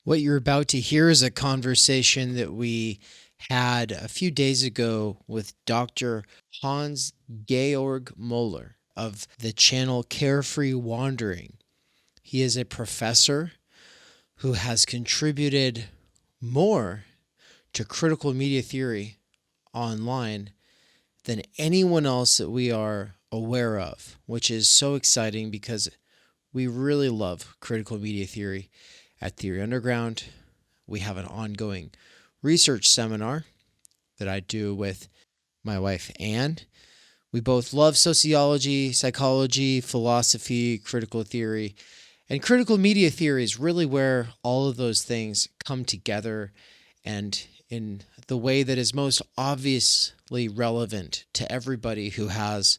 What you're about to hear is a conversation that we had a few days ago with Dr. Hans Georg Moeller of the channel Carefree Wandering. He is a professor who has contributed more to critical media theory online than anyone else that we are aware of, which is so exciting because we really love critical media theory at Theory Underground. We have an ongoing research seminar that I do with my wife, Anne. We both love sociology, psychology, philosophy, critical theory, and critical media theory is really where all of those things come together and in the way that is most obviously relevant to everybody who has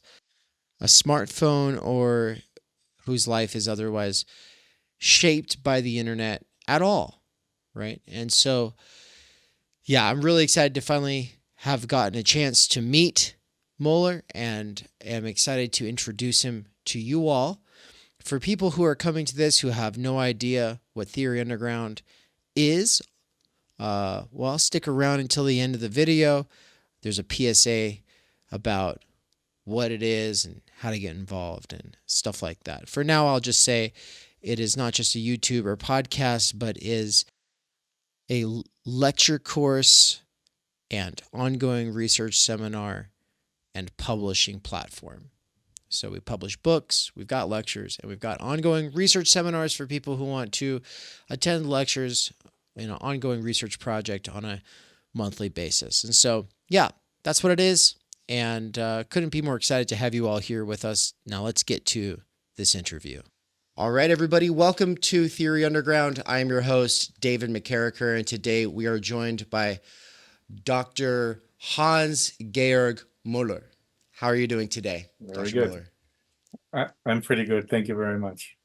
a smartphone or whose life is otherwise shaped by the internet at all, right? And so, yeah, I'm really excited to finally have gotten a chance to meet Moeller and am excited to introduce him to you all. For people who are coming to this who have no idea what Theory Underground is, well, stick around until the end of the video. There's a PSA about what it is and how to get involved and stuff like that. For now, I'll just say it is not just a YouTube or podcast, but is a lecture course and ongoing research seminar and publishing platform. So we publish books, we've got lectures, and we've got ongoing research seminars for people who want to attend lectures in an ongoing research project on a monthly basis. And so, yeah, that's what it is. And couldn't be more excited to have you all here with us. Now let's get to this interview. All right, everybody, welcome to Theory Underground. I am your host, David McKerracher, and today we are joined by Dr. Hans Georg Moeller. How are you doing today, Very Dr. good. Moeller? I'm pretty good. Thank you very much.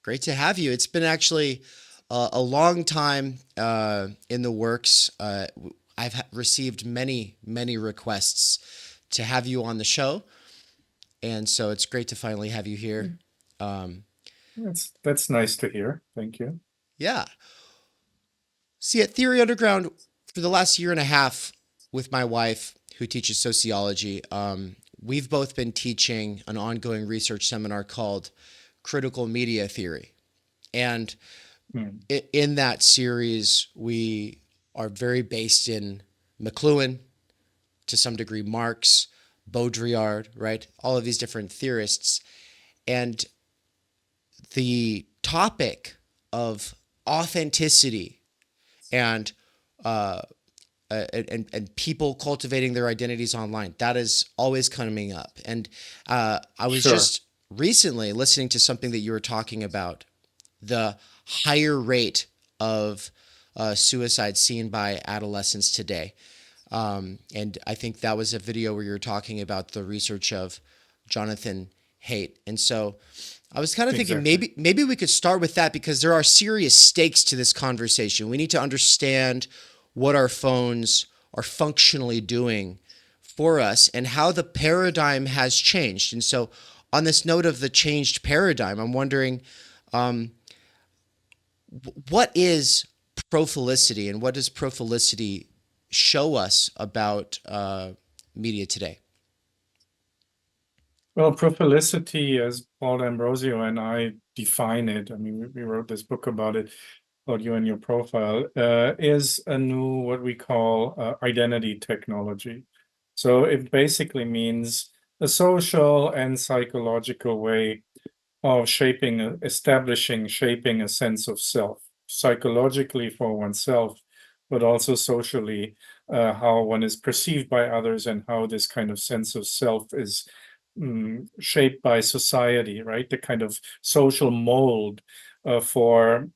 Great to have you. It's been actually a long time in the works. I've received many, many requests to have you on the show, and so it's great to finally have you here. That's nice to hear. Thank you. Yeah. See, at Theory Underground, for the last year and a half, with my wife, who teaches sociology, we've both been teaching an ongoing research seminar called Critical Media Theory. And Hmm. in that series, we are very based in McLuhan, to some degree, Marx, Baudrillard, right? All of these different theorists. And the topic of authenticity and and people cultivating their identities online, that is always coming up. And I was Sure. just recently listening to something that you were talking about, the higher rate of suicide seen by adolescents today. And I think that was a video where you were talking about the research of Jonathan Haidt. And so I was kind of thinking Exactly. maybe we could start with that because there are serious stakes to this conversation. We need to understand what our phones are functionally doing for us and how the paradigm has changed. And so on this note of the changed paradigm, I'm wondering what is profilicity and what does profilicity show us about media today? Well, Profilicity, as Paul Ambrosio and I define it, I mean, we wrote this book about it, about you and your profile, is a new, what we call identity technology. So it basically means a social and psychological way of shaping a sense of self, psychologically for oneself, but also socially, how one is perceived by others and how this kind of sense of self is shaped by society, right? The kind of social mold for,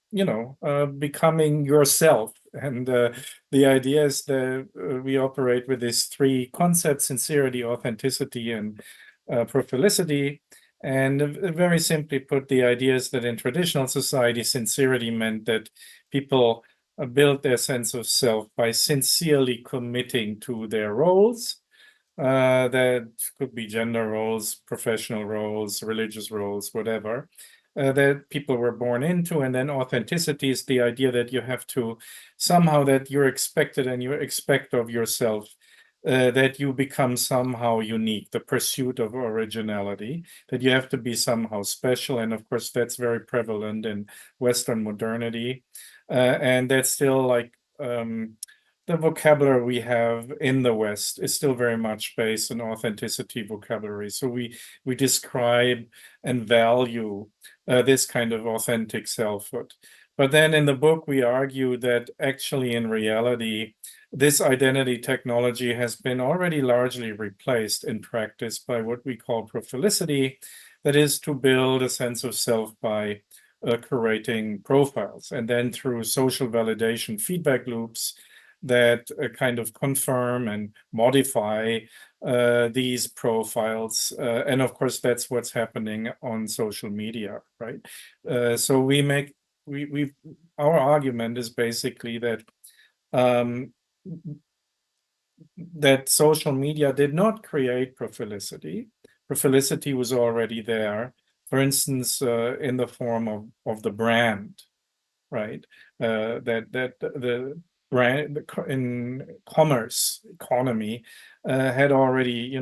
becoming yourself. And the idea is that we operate with these three concepts: sincerity, authenticity, and profilicity. And very simply put, the idea is that in traditional society, sincerity meant that people build their sense of self by sincerely committing to their roles. That could be gender roles, professional roles, religious roles, whatever. that people were born into. And then authenticity is the idea that you have to somehow, that you're expected and you expect of yourself that you become somehow unique, the pursuit of originality, that you have to be somehow special. And of course, that's very prevalent in Western modernity. And that's still like the vocabulary we have in the West is still very much based on authenticity vocabulary. So we describe and value this kind of authentic selfhood. But then in the book, we argue that actually in reality, this identity technology has been already largely replaced in practice by what we call profilicity, that is to build a sense of self by curating profiles, and then through social validation feedback loops that kind of confirm and modify these profiles. And of course, that's what's happening on social media, right? So our argument is basically that that social media did not create profilicity. Profilicity was already there, for instance, in the form of the brand, right? That the brand in commerce economy had already,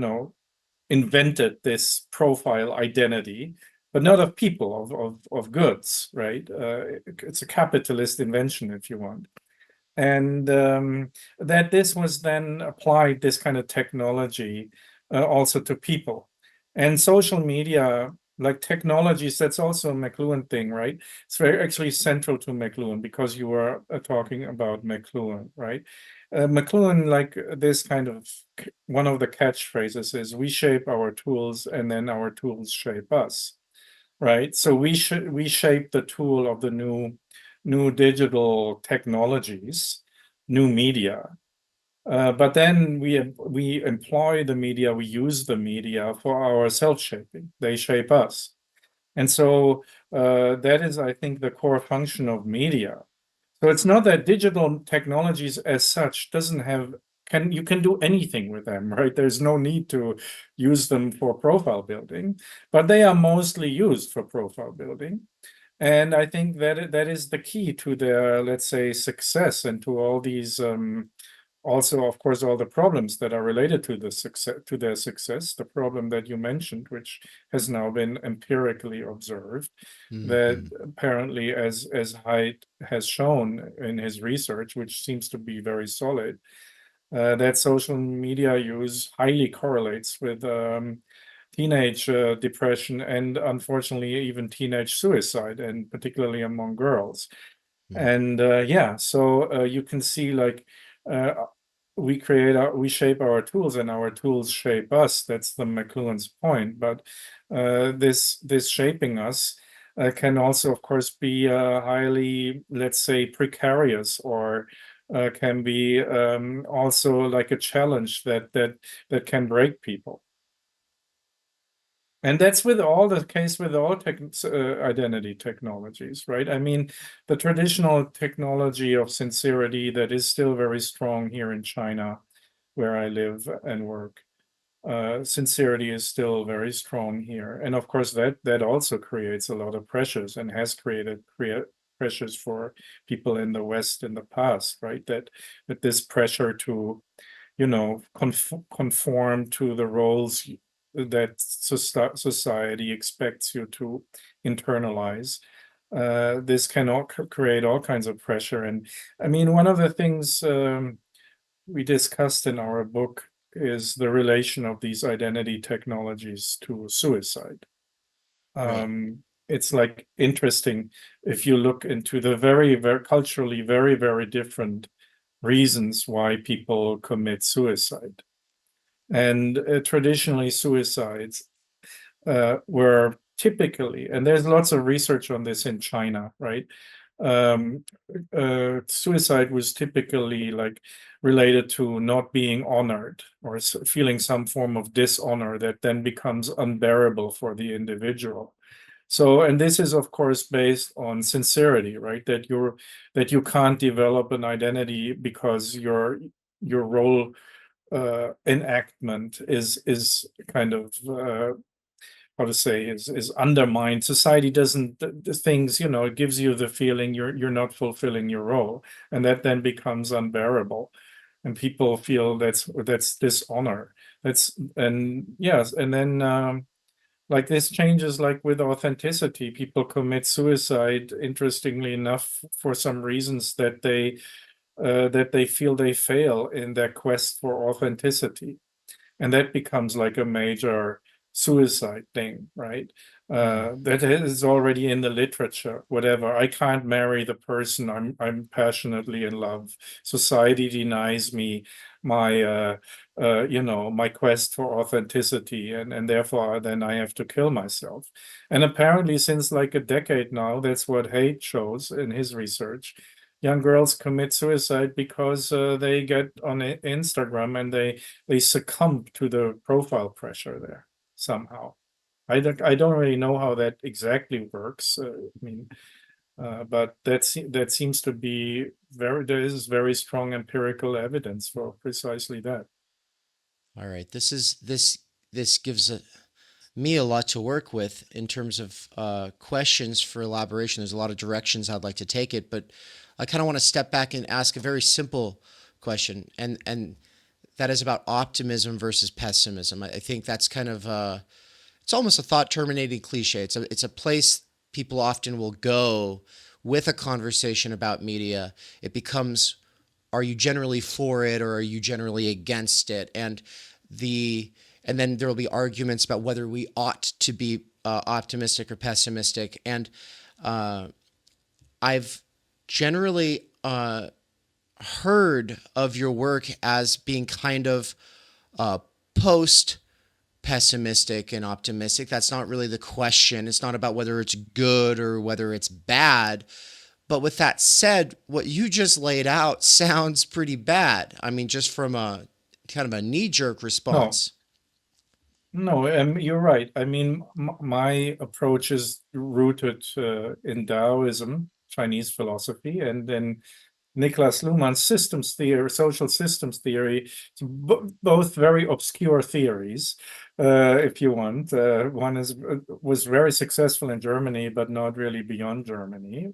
invented this profile identity, but not of people, of goods, right? It's a capitalist invention, if you want. And that this was then applied, this kind of technology, also to people. And social media, like technologies, that's also a McLuhan thing, right? It's very actually central to McLuhan, because you were talking about McLuhan, right? McLuhan, like this kind of, one of the catchphrases is, we shape our tools and then our tools shape us, right? So we shape the tool of the new digital technologies, new media. But then we employ the media, we use the media for our self-shaping. They shape us. And so that is, I think, the core function of media. So it's not that digital technologies as such doesn't have, you can do anything with them, right? There's no need to use them for profile building, but they are mostly used for profile building. And I think that is the key to their, let's say, success, and to all these also, of course, all the problems that are related to their success. The problem that you mentioned, which has now been empirically observed, that apparently, as Haidt has shown in his research, which seems to be very solid, that social media use highly correlates with teenage depression, and unfortunately even teenage suicide, and particularly among girls. And yeah, so you can see, like, we shape our tools and our tools shape us. That's the McLuhan's point. But this shaping us can also, of course, be highly, let's say, precarious, or can be also like a challenge that can break people. And that's with all the case with all identity technologies, right? I mean, the traditional technology of sincerity that is still very strong here in China, where I live and work. Sincerity is still very strong here. And of course, that also creates a lot of pressures, and has created pressures for people in the West in the past, right? That this pressure to, conform to the roles that society expects you to internalize. This can all create all kinds of pressure. And I mean, one of the things we discussed in our book is the relation of these identity technologies to suicide. Right. It's like interesting if you look into the very, very culturally very, very different reasons why people commit suicide. And traditionally, suicides were typically, and there's lots of research on this in China, right? Suicide was typically like related to not being honored, or feeling some form of dishonor that then becomes unbearable for the individual. So, and this is of course based on sincerity, right? That you can't develop an identity because your role enactment is kind of how to say, is undermined. Society doesn't the things, it gives you the feeling you're not fulfilling your role, and that then becomes unbearable, and people feel that's dishonor. That's and yes, and then like this changes like with authenticity. People commit suicide, interestingly enough, for some reasons that they feel they fail in their quest for authenticity, and that becomes like a major suicide thing, right? Mm. That is already in the literature. Whatever, I can't marry the person I'm passionately in love. Society denies me my my quest for authenticity, and therefore then I have to kill myself. And apparently, since like a decade now, that's what Haidt shows in his research. Young girls commit suicide because they get on Instagram and they succumb to the profile pressure there somehow. I don't really know how that exactly works. But that seems to be there is very strong empirical evidence for precisely that. All right. This gives me a lot to work with in terms of questions for elaboration. There's a lot of directions I'd like to take it, but I kind of want to step back and ask a very simple question, and that is about optimism versus pessimism. I think that's kind of it's almost a thought terminating cliche. It's a place people often will go with a conversation about media. It becomes, are you generally for it or are you generally against it? The and then there will be arguments about whether we ought to be optimistic or pessimistic. And uh, I've generally heard of your work as being kind of post pessimistic and optimistic. That's not really the question. It's not about whether it's good or whether it's bad. But with that said, what you just laid out sounds pretty bad. I mean, just from a kind of a knee jerk No, response. no, you're right. I mean, my approach is rooted in Taoism, Chinese philosophy, and then Niklas Luhmann's systems theory, social systems theory, both very obscure theories, if you want. One was very successful in Germany, but not really beyond Germany,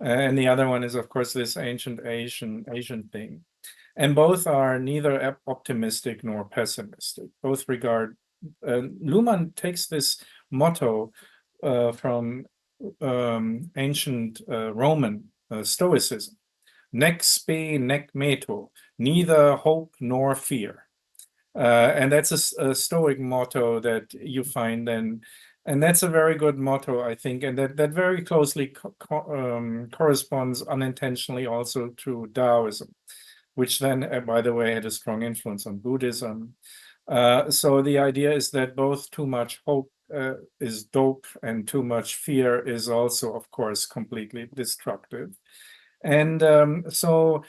and the other one is, of course, this ancient Asian thing. And both are neither optimistic nor pessimistic. Both regard. Luhmann takes this motto from ancient Roman Stoicism: nec spe nec meto, neither hope nor fear. And that's a Stoic motto that you find then, and that's a very good motto, I think, and that very closely corresponds unintentionally also to Taoism, which then, by the way, had a strong influence on Buddhism. So the idea is that both too much hope is dope, and too much fear is also, of course, completely destructive. And so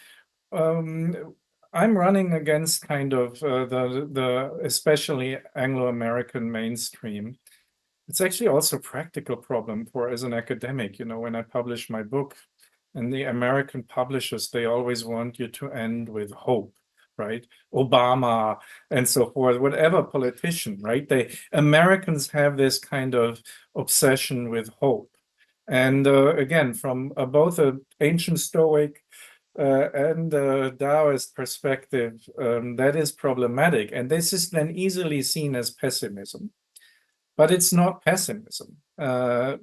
um, I'm running against kind of the especially Anglo-American mainstream. It's actually also a practical problem for as an academic. When I publish my book, and the American publishers, they always want you to end with hope, right? Obama and so forth, whatever politician, right? Americans have this kind of obsession with hope. And again, from both an ancient Stoic and Taoist perspective, that is problematic. And this is then easily seen as pessimism. But it's not pessimism. I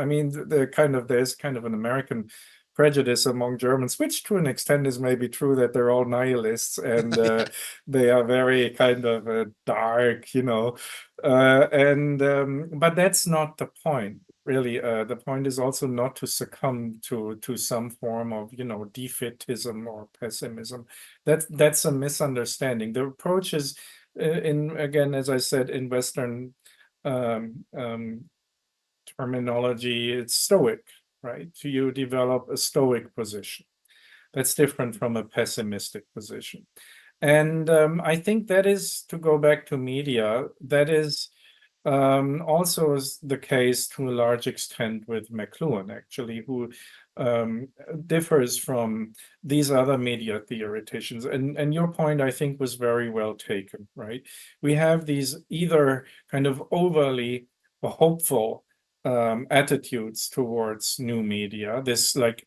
mean, there's kind of an American prejudice among Germans, which to an extent is maybe true, that they're all nihilists and they are very kind of dark, but that's not the point. Really, the point is also not to succumb to some form of defeatism or pessimism. That's a misunderstanding. The approach is in again, as I said, in Western um, um, terminology, it's Stoic, right? You develop a Stoic position. That's different from a pessimistic position. And I think that is, to go back to media, that is also is the case to a large extent with McLuhan, actually, who um, differs from these other media theoreticians. And your point, I think, was very well taken, right? We have these either kind of overly hopeful attitudes towards new media, this like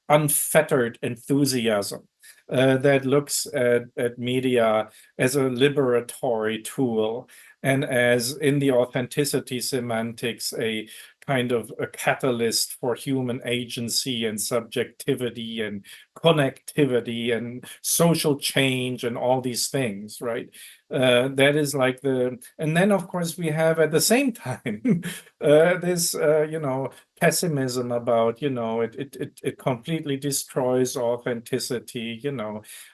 unfettered enthusiasm that looks at media as a liberatory tool and as in the authenticity semantics, a kind of a catalyst for human agency and subjectivity and connectivity and social change and all these things, right? That is like and then of course we have at the same time this, pessimism about, it completely destroys authenticity,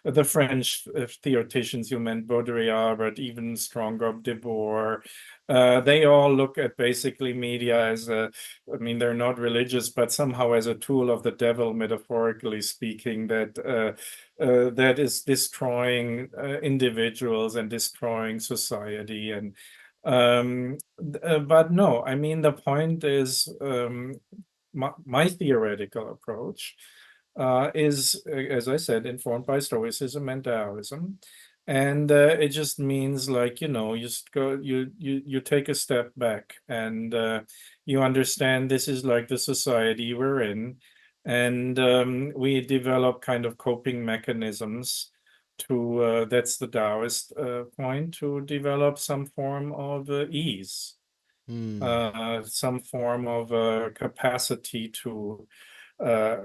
the French theoreticians, you meant Baudrillard, but even stronger, Debord, they all look at basically media as I mean, they're not religious, but somehow as a tool of the devil, metaphorically speaking, that is destroying individuals and destroying society. And but no, I mean, the point is, my theoretical approach is, as I said, informed by Stoicism and Taoism. And it just means like, you just go, you take a step back and you understand this is like the society we're in. And we develop kind of coping mechanisms to, that's the Taoist point, to develop some form of ease, Hmm. some form of capacity to, uh,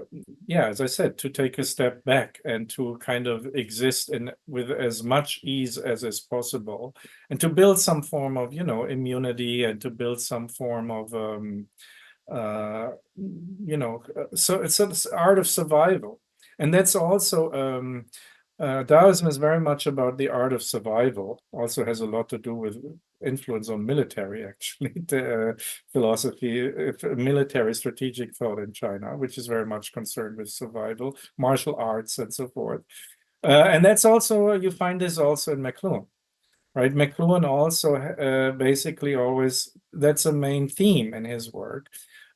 yeah, as I said, to take a step back and to kind of exist in with as much ease as is possible, and to build some form of, immunity, and to build some form of, uh, so it's an art of survival. And that's also, Taoism is very much about the art of survival, also has a lot to do with influence on military, actually, the philosophy, military strategic thought in China, which is very much concerned with survival, martial arts, and so forth. And that's also, you find this also in McLuhan, right? McLuhan also basically always, that's a main theme in his work.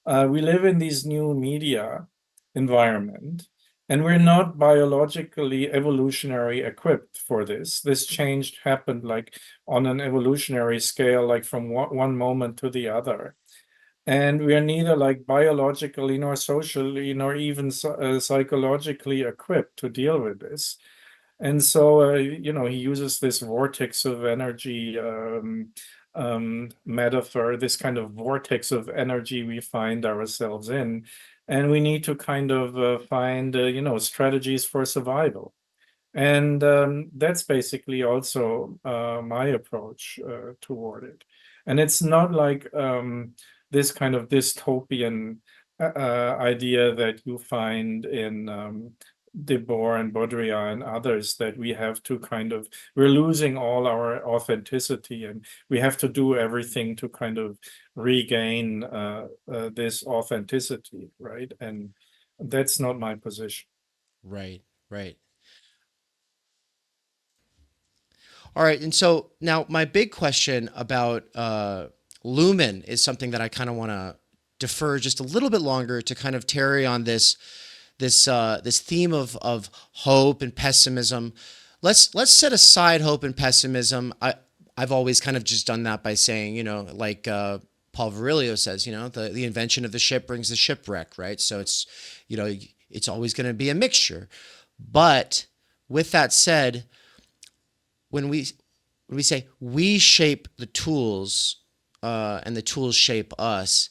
We live in these new media environment, and we're not biologically evolutionary equipped for this. This change happened like on an evolutionary scale, like from one moment to the other. And we are neither like biologically nor socially nor even psychologically equipped to deal with this. And so, he uses this vortex of energy metaphor, this kind of vortex of energy we find ourselves in. And we need to kind of find, strategies for survival. And that's basically also my approach toward it. And it's not like this kind of dystopian idea that you find in Debord and Baudrillard and others, that we have to kind of, we're losing all our authenticity and we have to do everything to kind of regain this authenticity, right? And that's not my position. Right, right. All right, and so now my big question about Luhmann is something that I kind of want to defer just a little bit longer to kind of tarry on this theme of hope and pessimism. Let's set aside hope and pessimism. I've always kind of just done that by saying, like Paul Virilio says, the invention of the ship brings the shipwreck, right? So you know, it's always going to be a mixture. But with that said, when we say we shape the tools and the tools shape us,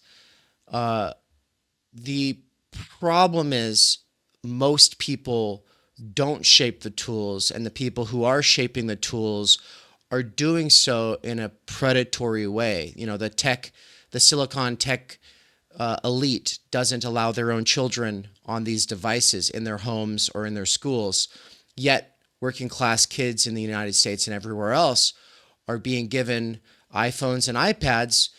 the problem is most people don't shape the tools, and the people who are shaping the tools are doing so in a predatory way. The Silicon tech elite doesn't allow their own children on these devices in their homes or in their schools. Yet, working class kids in the United States and everywhere else are being given iPhones and iPads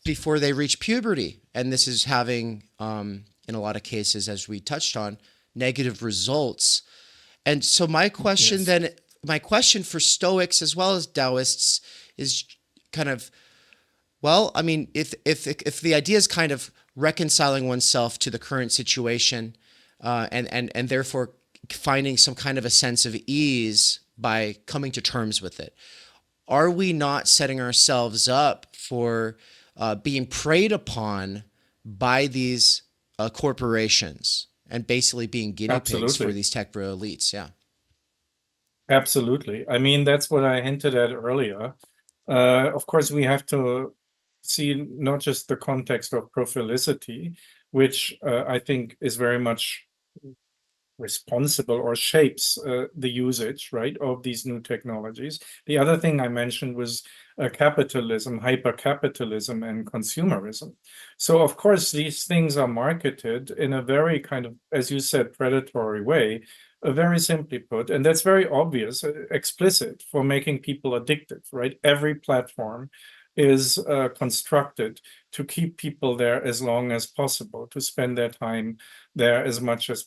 before they reach puberty. And this is having, in a lot of cases, as we touched on, negative results. And so Yes. my question for Stoics as well as Taoists is kind of, well, I mean, if the idea is kind of reconciling oneself to the current situation, and therefore finding some kind of a sense of ease by coming to terms with it. Are we not setting ourselves up for being preyed upon by these corporations and basically being guinea pigs for Absolutely. these tech bro elites? Yeah. Absolutely. I mean, that's what I hinted at earlier. Of course, we have to see not just the context of profilicity, which I think is very much responsible or shapes the usage, right, of these new technologies. The other thing I mentioned was capitalism, hyper-capitalism, and consumerism. So, of course, these things are marketed in a very kind of, as you said, predatory way, very simply put, and that's very obvious, explicit for making people addicted, right? Every platform is constructed to keep people there as long as possible, to spend their time there as much as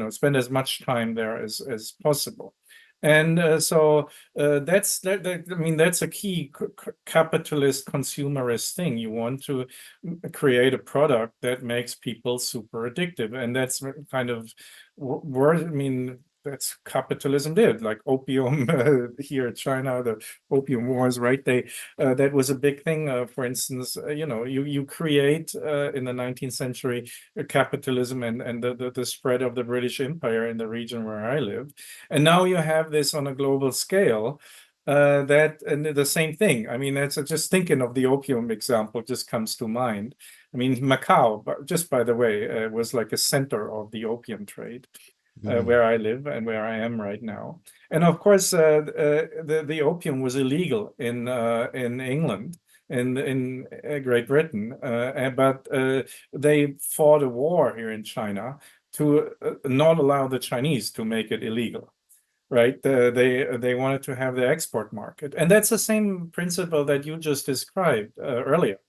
spend as much time there as possible. And that's that. I mean, that's a key capitalist consumerist thing. You want to create a product that makes people super addictive, and that's kind of word. I mean, that's capitalism did, like opium here in China, the opium wars, right? That was a big thing. For instance, you create in the 19th century capitalism and the spread of the British Empire in the region where I live, and now you have this on a global scale. That and the same thing. I mean, that's just thinking of the opium example just comes to mind. I mean, Macau, just by the way, was like a center of the opium trade Mm-hmm. where I live and where I am right now. And of course, the opium was illegal in England, in Great Britain, but they fought a war here in China to not allow the Chinese to make it illegal. Right, they wanted to have the export market, and that's the same principle that you just described earlier.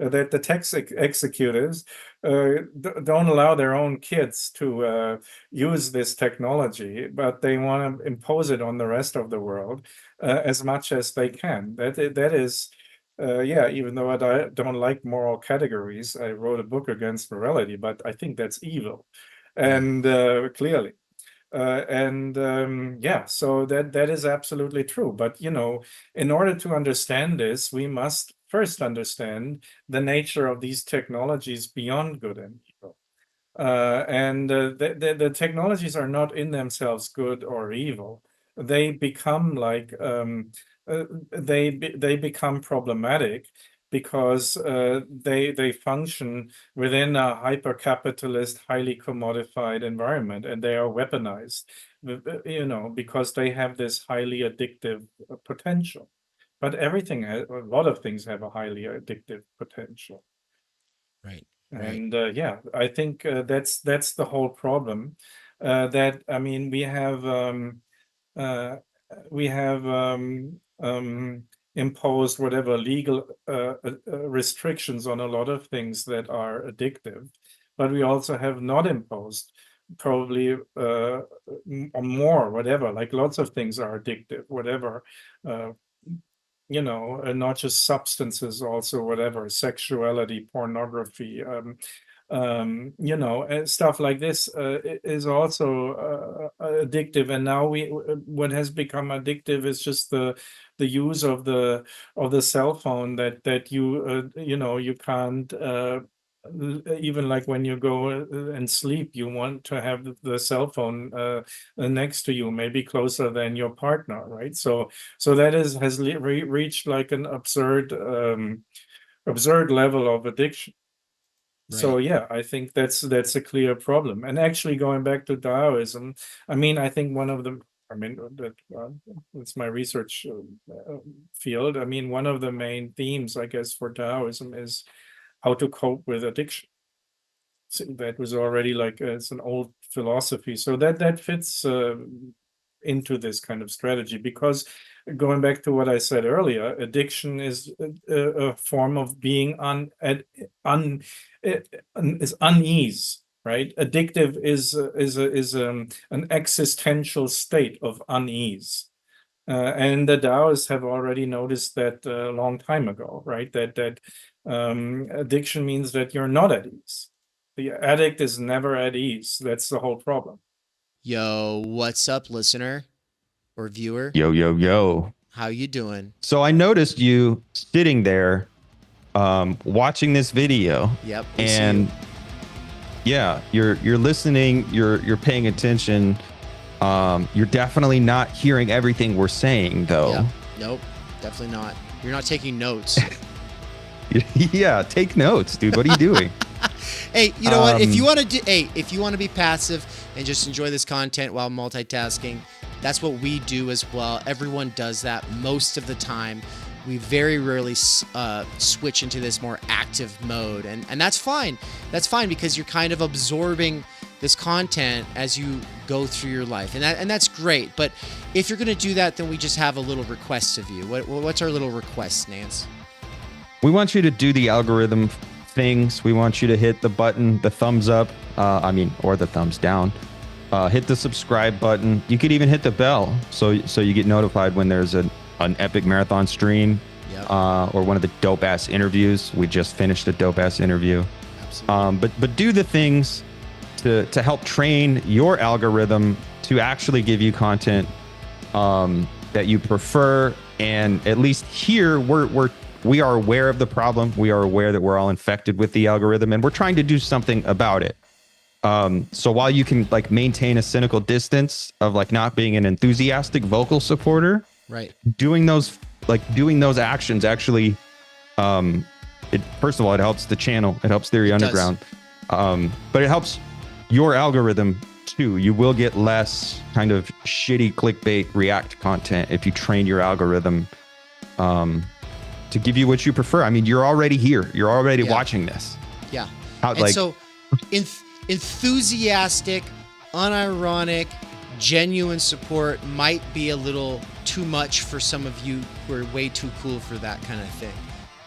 That the tax executives don't allow their own kids to use this technology, but they want to impose it on the rest of the world as much as they can. That is, yeah. Even though I don't like moral categories, I wrote a book against morality, but I think that's evil, Yeah. and clearly. Yeah, so that is absolutely true. But in order to understand this, we must first understand the nature of these technologies beyond good and evil. And the technologies are not in themselves good or evil. They become like they become problematic because they function within a hyper-capitalist, highly commodified environment, and they are weaponized, because they have this highly addictive potential. But a lot of things have a highly addictive potential. Right. Right. And yeah, I think that's the whole problem. That I mean, uh, we have imposed whatever legal restrictions on a lot of things that are addictive, but we also have not imposed probably or more, whatever. Like lots of things are addictive, whatever. Uh, and not just substances, also whatever, sexuality, pornography, stuff like this is also addictive. And now what has become addictive is just the use of the cell phone that you can't. Even like when you go and sleep, you want to have the cell phone next to you, maybe closer than your partner, right? So that has reached like an absurd level of addiction. So Right. yeah, I think that's a clear problem. And actually, going back to Taoism, I mean, I think one of the, I mean, it's my research field. I mean, one of the main themes, I guess, for Taoism is how to cope with addiction. So that was already like it's an old philosophy. So that fits into this kind of strategy, because going back to what I said earlier, addiction is a form of being is unease, right? Addictive is an existential state of unease. And the Taoists have already noticed that a long time ago, right? That Addiction means that you're not at ease. The addict is never at ease. That's the whole problem. Yo, what's up, listener or viewer? Yo, yo, yo. How you doing? So I noticed you sitting there watching this video. Yep. we see And you. yeah, you're listening, you're paying attention. You're definitely not hearing everything we're saying though. Yep. Nope, definitely not. You're not taking notes. Yeah, take notes, dude. What are you doing? Hey, you know what? If you want to if you want to be passive and just enjoy this content while multitasking, that's what we do as well. Everyone does that most of the time. We very rarely switch into this more active mode, and that's fine. That's fine because you're kind of absorbing this content as you go through your life, and that's great. But if you're gonna do that, then we just have a little request of you. What's our little request, Nance? We want you to do the algorithm things. We want you to hit the button, the thumbs up, or the thumbs down. Hit the subscribe button. You could even hit the bell so you get notified when there's an epic marathon stream. Yep. Or one of the dope ass interviews. We just finished a dope ass interview. Absolutely. But do the things to help train your algorithm to actually give you content that you prefer. And at least here we are aware of the problem. We are aware that we're all infected with the algorithm, and we're trying to do something about it. So while you can like maintain a cynical distance of like not being an enthusiastic vocal supporter, Right. doing those actions actually, first of all, it helps the channel. It helps Theory Underground. But it helps your algorithm too. You will get less kind of shitty clickbait React content if you train your algorithm to give you what you prefer. I mean, you're already here. You're already watching this. Yeah. So enthusiastic, unironic, genuine support might be a little too much for some of you who are way too cool for that kind of thing.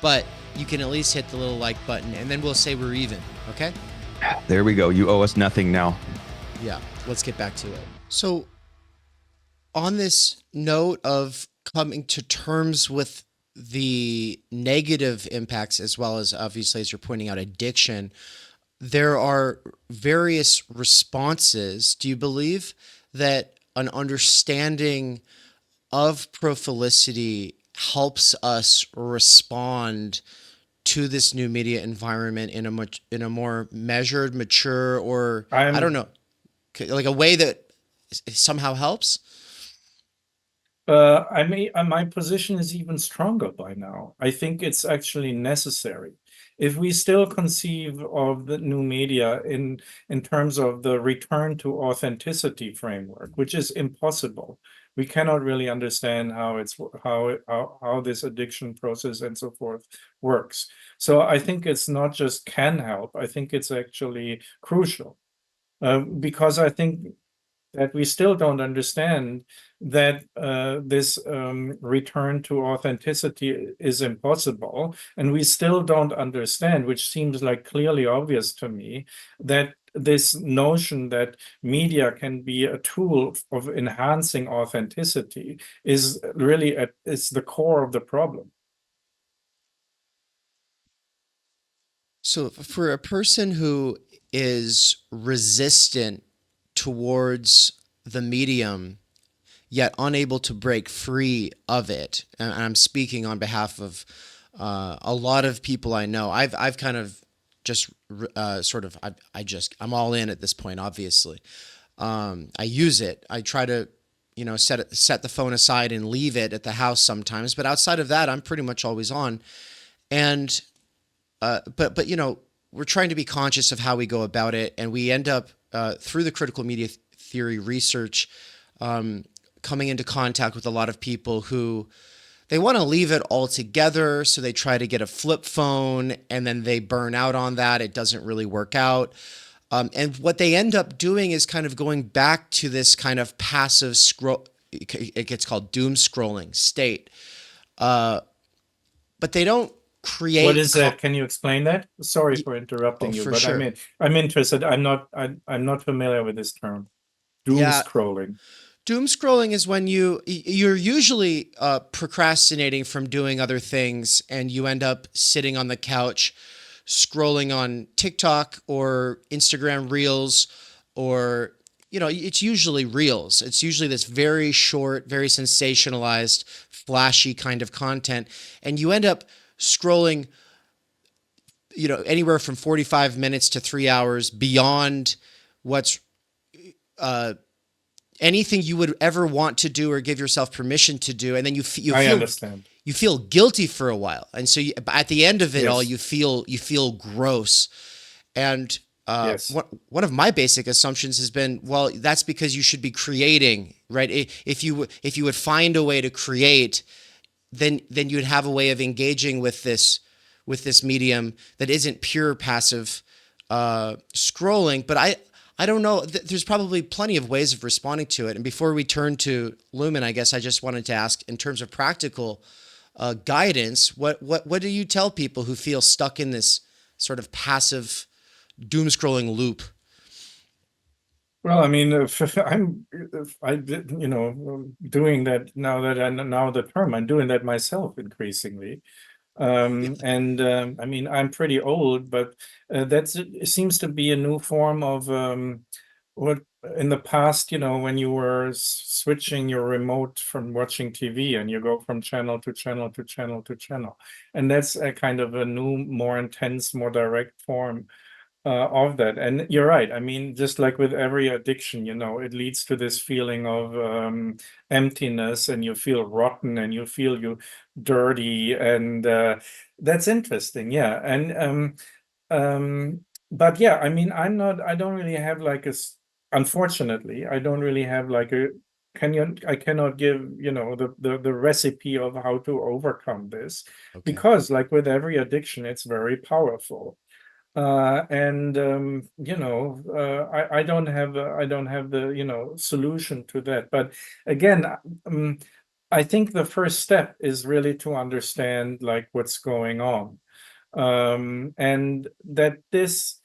But you can at least hit the little like button, and then we'll say we're even, okay? There we go. You owe us nothing now. Yeah, let's get back to it. So, on this note of coming to terms with the negative impacts, as well as obviously, as you're pointing out, addiction, there are various responses. Do you believe that an understanding of Profilicity helps us respond to this new media environment in a more measured, mature, or I don't know, like a way that somehow helps? I mean, my position is even stronger by now. I think it's actually necessary. If we still conceive of the new media in terms of the return to authenticity framework, which is impossible, we cannot really understand how this addiction process and so forth works. So I think it's not just can help. I think it's actually crucial, because I think that we still don't understand that this return to authenticity is impossible. And we still don't understand, which seems like clearly obvious to me, that this notion that media can be a tool of enhancing authenticity is really it's the core of the problem. So for a person who is resistant towards the medium, yet unable to break free of it, and I'm speaking on behalf of a lot of people I know. I've kind of just I'm all in at this point. Obviously, I use it. I try to set the phone aside and leave it at the house sometimes, but outside of that, I'm pretty much always on. And but we're trying to be conscious of how we go about it, and we end up through the critical media theory research coming into contact with a lot of people who they want to leave it altogether, so they try to get a flip phone, and then they burn out on that. It doesn't really work out. And what they end up doing is kind of going back to this kind of passive scroll. It gets called doom scrolling state. But they don't create. What is that? Can you explain that? Sorry for interrupting you, but sure. I'm interested. I'm not familiar with this term. Doom scrolling. Doom scrolling is when you're usually procrastinating from doing other things, and you end up sitting on the couch scrolling on TikTok or Instagram Reels, or it's usually Reels. It's usually this very short, very sensationalized, flashy kind of content, and you end up scrolling anywhere from 45 minutes to 3 hours beyond what's anything you would ever want to do or give yourself permission to do, and then I understand. you feel guilty for a while, and so at the end of it all, Yes. you feel gross. And Yes. one of my basic assumptions has been, well, that's because you should be creating, right? If you would find a way to create, then you'd have a way of engaging with this medium that isn't pure passive scrolling. But I don't know. There's probably plenty of ways of responding to it. And before we turn to Luhmann, I guess I just wanted to ask, in terms of practical guidance, what do you tell people who feel stuck in this sort of passive doom scrolling loop? Well, I mean, doing that now that I know the term, I'm doing that myself increasingly. I mean, I'm pretty old, but it seems to be a new form of what in the past, when you were switching your remote from watching TV and you go from channel to channel to channel to channel. And that's a kind of a new, more intense, more direct form of that. And you're right. I mean, just like with every addiction, it leads to this feeling of emptiness, and you feel rotten, and you feel you dirty, and that's interesting. Yeah. And but yeah, I mean, I don't really have like unfortunately, I don't really have like I cannot give, the recipe of how to overcome this, Okay. because like with every addiction, it's very powerful. And I don't have the solution to that. But again, I think the first step is really to understand like what's going on, and that this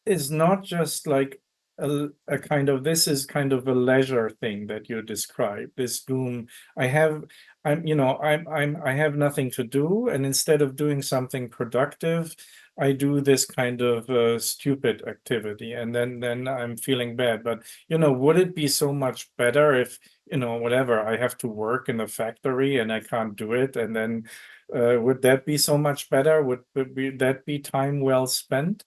is not just like a kind of this is kind of a leisure thing that you describe, this doom. I have nothing to do, and instead of doing something productive, I do this kind of stupid activity, and then I'm feeling bad. But would it be so much better if whatever, I have to work in a factory and I can't do it, and then would that be so much better? Would that be time well spent?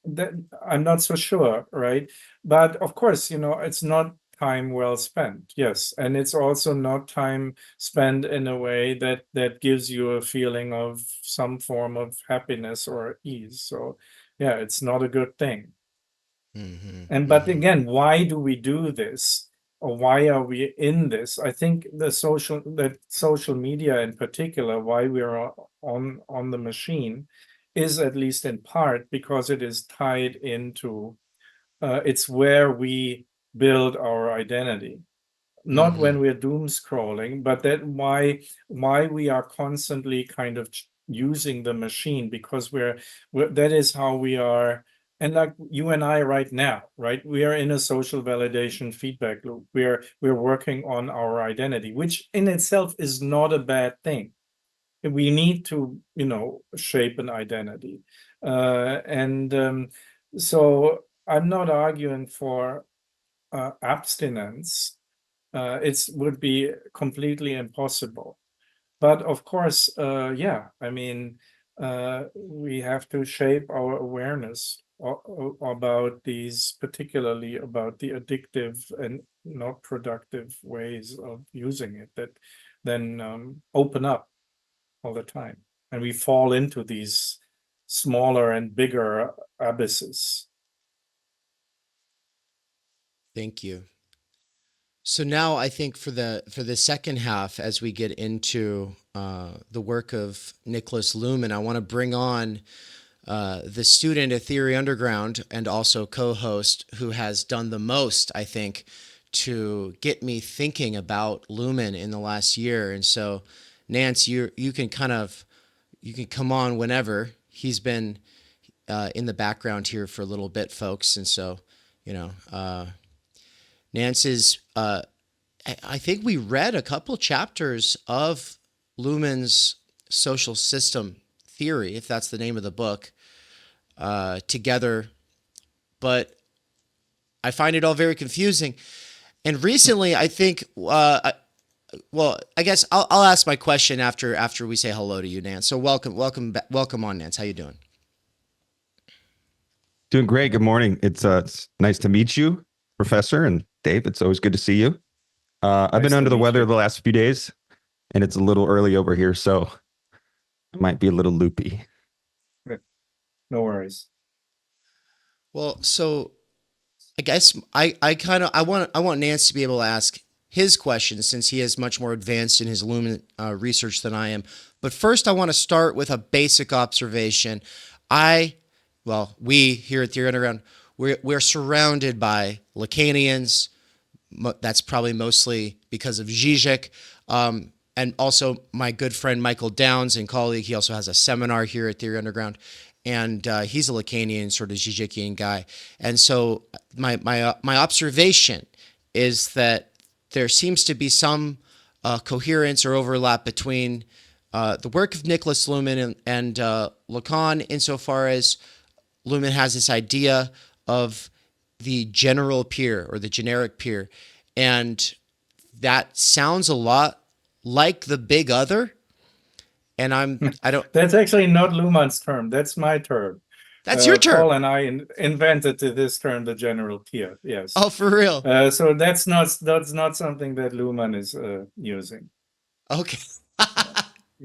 That I'm not so sure, right? But of course, it's not time well spent. Yes, and it's also not time spent in a way that gives you a feeling of some form of happiness or ease. So, yeah, it's not a good thing. But again, why do we do this? Or why are we in this? I think that social media in particular, why we are on the machine, is at least in part because it is tied into it's where we build our identity. Not when we're doom scrolling, but that why we are constantly kind of using the machine, because that is how we are. And like you and I right now, right? We are in a social validation feedback loop. We're working on our identity, which in itself is not a bad thing. We need to, shape an identity. And so I'm not arguing for abstinence. It would be completely impossible. But of course, yeah, I mean, we have to shape our awareness about these, particularly about the addictive and not productive ways of using it, that then open up all the time. And we fall into these smaller and bigger abysses. Thank you. So now I think for the second half, as we get into the work of Nicholas Luhmann, I want to bring on the student at Theory Underground and also co-host who has done the most, I think, to get me thinking about Luhmann in the last year. And so, Nance, you can come on whenever. He's been in the background here for a little bit, folks, and so you know. Nance is, I think we read a couple chapters of Luhmann's social system theory, if that's the name of the book, together, but I find it all very confusing. And recently, I think, I guess I'll ask my question after we say hello to you, Nance. So welcome on, Nance. How you doing? Doing great. Good morning. It's nice to meet you, Professor, and Dave. It's always good to see you. I've been under the weather the last few days, and it's a little early over here, so I might be a little loopy. No worries. Well, so I guess I want Nance to be able to ask his questions since he is much more advanced in his Luhmann research than I am. But first, I want to start with a basic observation. We here at Theory Underground, we're surrounded by Lacanians. That's probably mostly because of Žižek. And also my good friend Michael Downs and colleague, he also has a seminar here at Theory Underground. And he's a Lacanian, sort of Žižekian guy. And so my observation is that there seems to be some coherence or overlap between the work of Nicholas Luhmann and Lacan, insofar as Luhmann has this idea of the general peer or the generic peer. And that sounds a lot like the big other. And That's actually not Luhmann's term. That's my term. That's your term. Paul and I invented this term, the general peer. Yes. Oh, for real? So that's not something that Luhmann is using. Okay.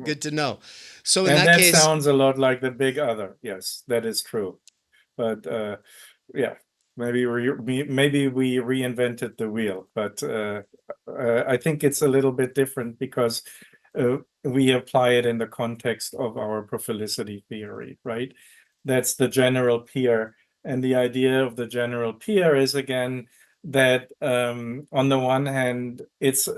Good to know. So in and that case, sounds a lot like the big other. Yes, that is true. But yeah, maybe we reinvented the wheel. But I think it's a little bit different because we apply it in the context of our Profilicity theory, right? That's the general peer. And the idea of the general peer is, again, that on the one hand, it's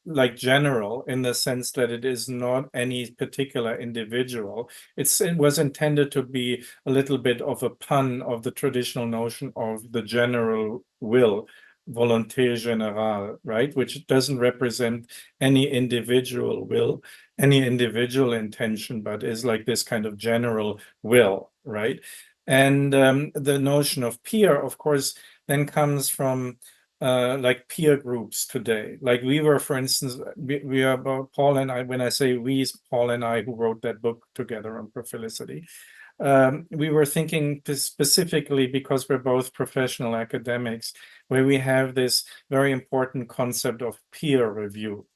like general in the sense that it is not any particular individual. It was intended to be a little bit of a pun of the traditional notion of the general will, volonté générale, right? Which doesn't represent any individual will, any individual intention, but is like this kind of general will, right? And the notion of peer, of course, then comes from like peer groups today. Like we were, for instance, we are Paul and I, when I say we, Paul and I, who wrote that book together on Profilicity, we were thinking specifically because we're both professional academics, where we have this very important concept of peer review.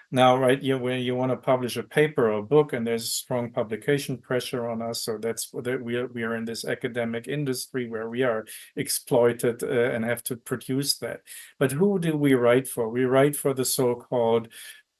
Now, right, when you want to publish a paper or a book, and there's strong publication pressure on us, so that's that we are in this academic industry where we are exploited and have to produce that. But who do we write for? We write for the so-called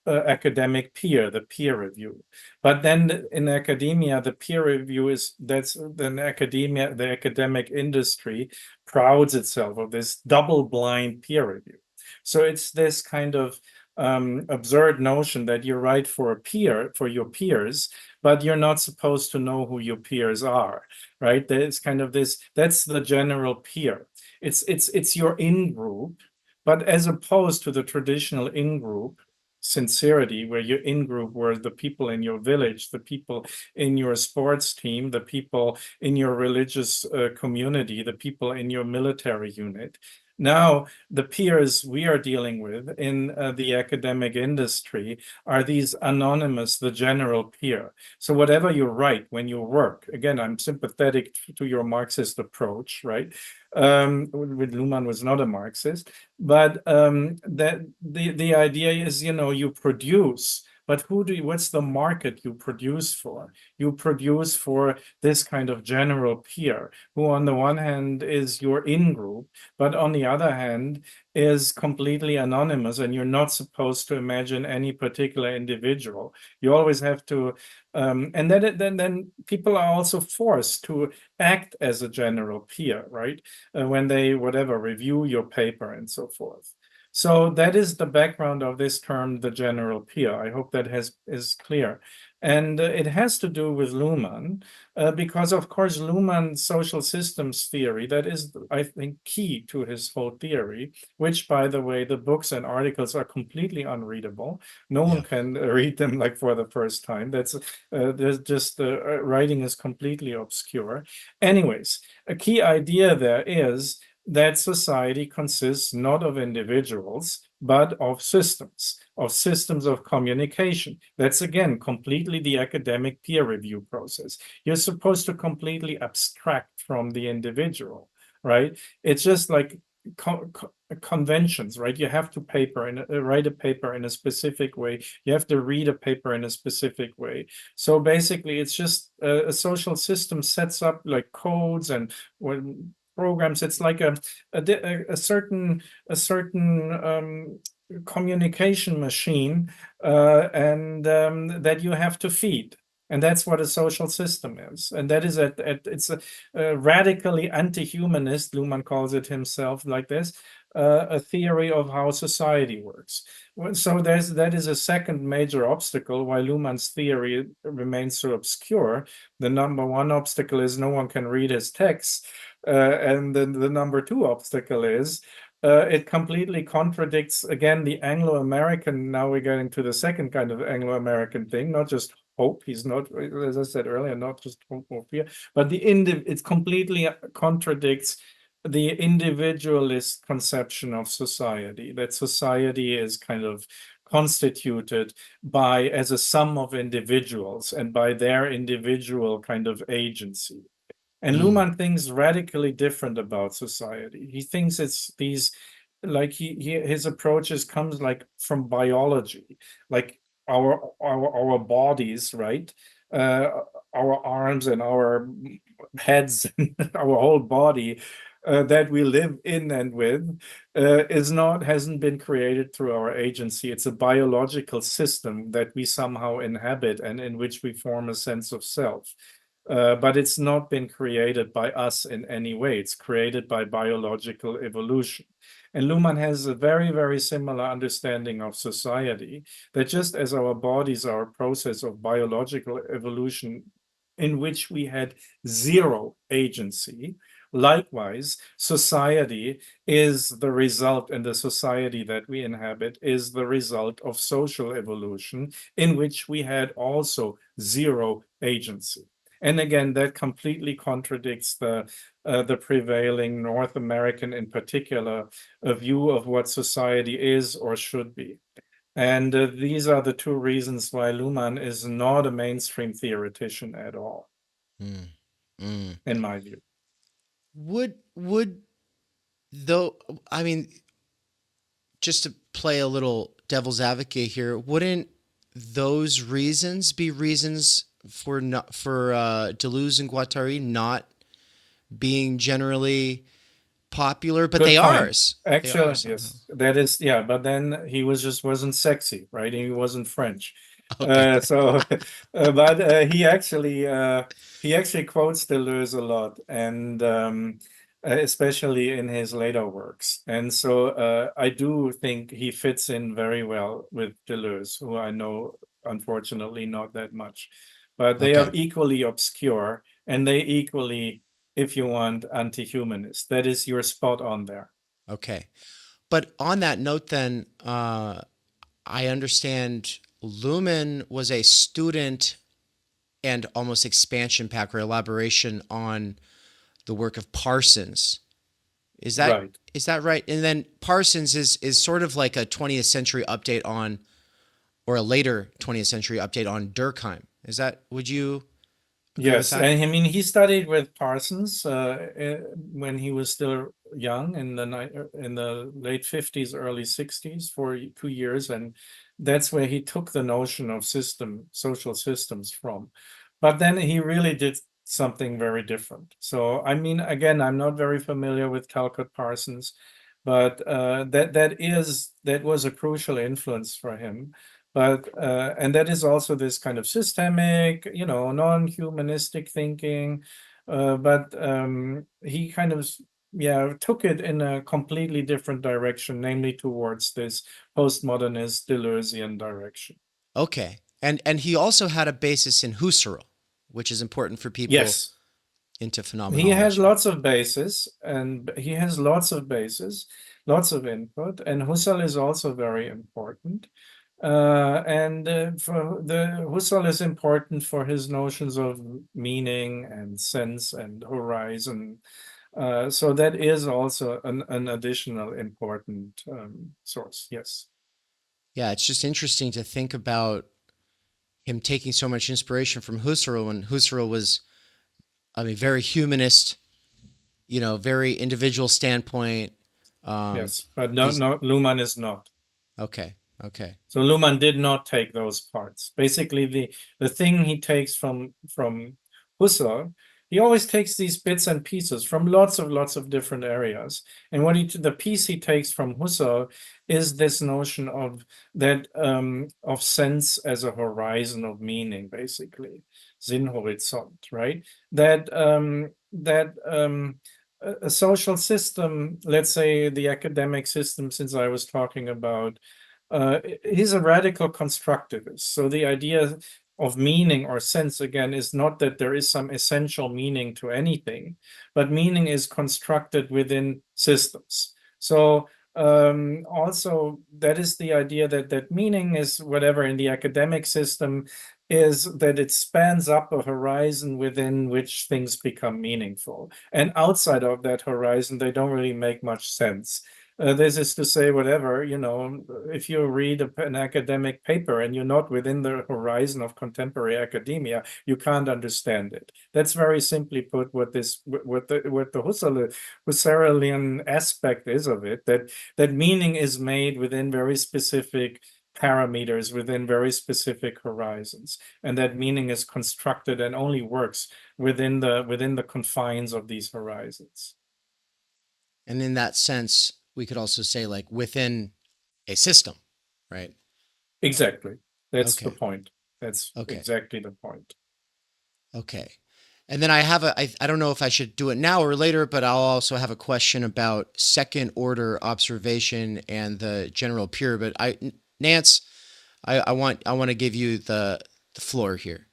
academic peer, the peer review. But then in academia, the peer review the academic industry prouds itself of this double-blind peer review. So it's this kind of absurd notion that you write for a peer, for your peers, but you're not supposed to know who your peers are, right? There's kind of this, that's the general peer. It's your in-group, but as opposed to the traditional in-group sincerity, where your in-group were the people in your village, the people in your sports team, the people in your religious community, the people in your military unit. Now, the peers we are dealing with in the academic industry are these anonymous, the general peer. So whatever you write when you work, again, I'm sympathetic to your Marxist approach, right? Luhmann was not a Marxist, but that the idea is, you produce. But what's the market you produce for? You produce for this kind of general peer, who on the one hand is your in-group, but on the other hand is completely anonymous, and you're not supposed to imagine any particular individual. You always have to, and then people are also forced to act as a general peer, right? When they, review your paper and so forth. So that is the background of this term, the general peer. I hope that is clear. And it has to do with Luhmann, because, of course, Luhmann's social systems theory, that is, I think, key to his whole theory, which, by the way, the books and articles are completely unreadable. No one can read them like for the first time. There's just the writing is completely obscure. Anyways, a key idea there is that society consists not of individuals, but of systems of communication. That's, again, completely the academic peer review process. You're supposed to completely abstract from the individual, right? It's just like conventions, right? You have to write a paper in a specific way. You have to read a paper in a specific way. So basically, it's just a social system sets up like codes and programs. It's like a certain communication machine, and that you have to feed. And that's what a social system is. And that is it's a radically anti-humanist, Luhmann calls it himself like this, a theory of how society works. So that is a second major obstacle why Luhmann's theory remains so obscure. The number one obstacle is no one can read his texts. And then the number two obstacle is it completely contradicts, again, the Anglo-American. Now we're getting to the second kind of Anglo-American thing, not just hope. He's not, as I said earlier, not just hope or fear, but it completely contradicts the individualist conception of society, that society is kind of constituted as a sum of individuals and by their individual kind of agency. And Luhmann thinks radically different about society. He thinks it's these, like his approaches comes like from biology, like our bodies, right? Our arms and our heads, and our whole body that we live in and with hasn't been created through our agency. It's a biological system that we somehow inhabit and in which we form a sense of self. But it's not been created by us in any way. It's created by biological evolution. And Luhmann has a very, very similar understanding of society, that just as our bodies are a process of biological evolution in which we had zero agency, likewise, society is the result, and the society that we inhabit is the result of social evolution in which we had also zero agency. And again, that completely contradicts the prevailing North American, in particular, view of what society is or should be. And these are the two reasons why Luhmann is not a mainstream theoretician at all, in my view. Would though, I mean, just to play a little devil's advocate here, wouldn't those reasons be reasons for Deleuze and Guattari not being generally popular? But Good they point. are. Actually, Somehow. yes, that is, yeah. But then he wasn't sexy, right? He wasn't French. Okay. But he actually quotes Deleuze a lot, and especially in his later works. And so I do think he fits in very well with Deleuze, who I know, unfortunately, not that much. But they are Okay. equally obscure, and they equally, if you want, anti-humanist. That is, you're spot on there. Okay. But on that note, then, I understand Luhmann was a student and almost expansion pack or elaboration on the work of Parsons. Is that Right. is that right? And then Parsons is sort of like a 20th century update on, or a later 20th century update on Durkheim. Would you agree with Yes, that? and I mean, he studied with Parsons when he was still young in the late 50s, early 60s for 2 years, and that's where he took the notion of social systems from. But then he really did something very different. So, I mean, again, I'm not very familiar with Talcott Parsons, but that was a crucial influence for him. But and that is also this kind of systemic, non-humanistic thinking. But he kind of took it in a completely different direction, namely towards this postmodernist Deleuzian direction. Okay. And he also had a basis in Husserl, which is important for people Yes, into he has phenomenology. lots of bases, and he has lots of bases, lots of input, and Husserl is also very important. For the Husserl is important for his notions of meaning and sense and horizon. So that is also an additional important source. Yes. Yeah, it's just interesting to think about him taking so much inspiration from Husserl when Husserl was, I mean, very humanist, very individual standpoint. Yes, but no, He's no, Luhmann is not. okay. Okay. So Luhmann did not take those parts. Basically, the thing he takes from Husserl, he always takes these bits and pieces from lots of different areas. And the piece he takes from Husserl is this notion of that of sense as a horizon of meaning, basically, Sinnhorizont, right? A social system, let's say the academic system, since I was talking about, he's a radical constructivist. So the idea of meaning or sense, again, is not that there is some essential meaning to anything, but meaning is constructed within systems. So also that is the idea that meaning is whatever in the academic system is that it spans up a horizon within which things become meaningful. And outside of that horizon, they don't really make much sense. This is to say, whatever, if you read an academic paper and you're not within the horizon of contemporary academia, you can't understand it. That's very simply put what the Husserlian aspect is of it, that meaning is made within very specific parameters, within very specific horizons, and that meaning is constructed and only works within the confines of these horizons. And in that sense, we could also say like within a system, right? Exactly. That's the Okay. point. That's Okay. exactly the point. Okay. And then I don't know if I should do it now or later, but I'll also have a question about second order observation and the general pure. But Nance, I want to give you the floor here.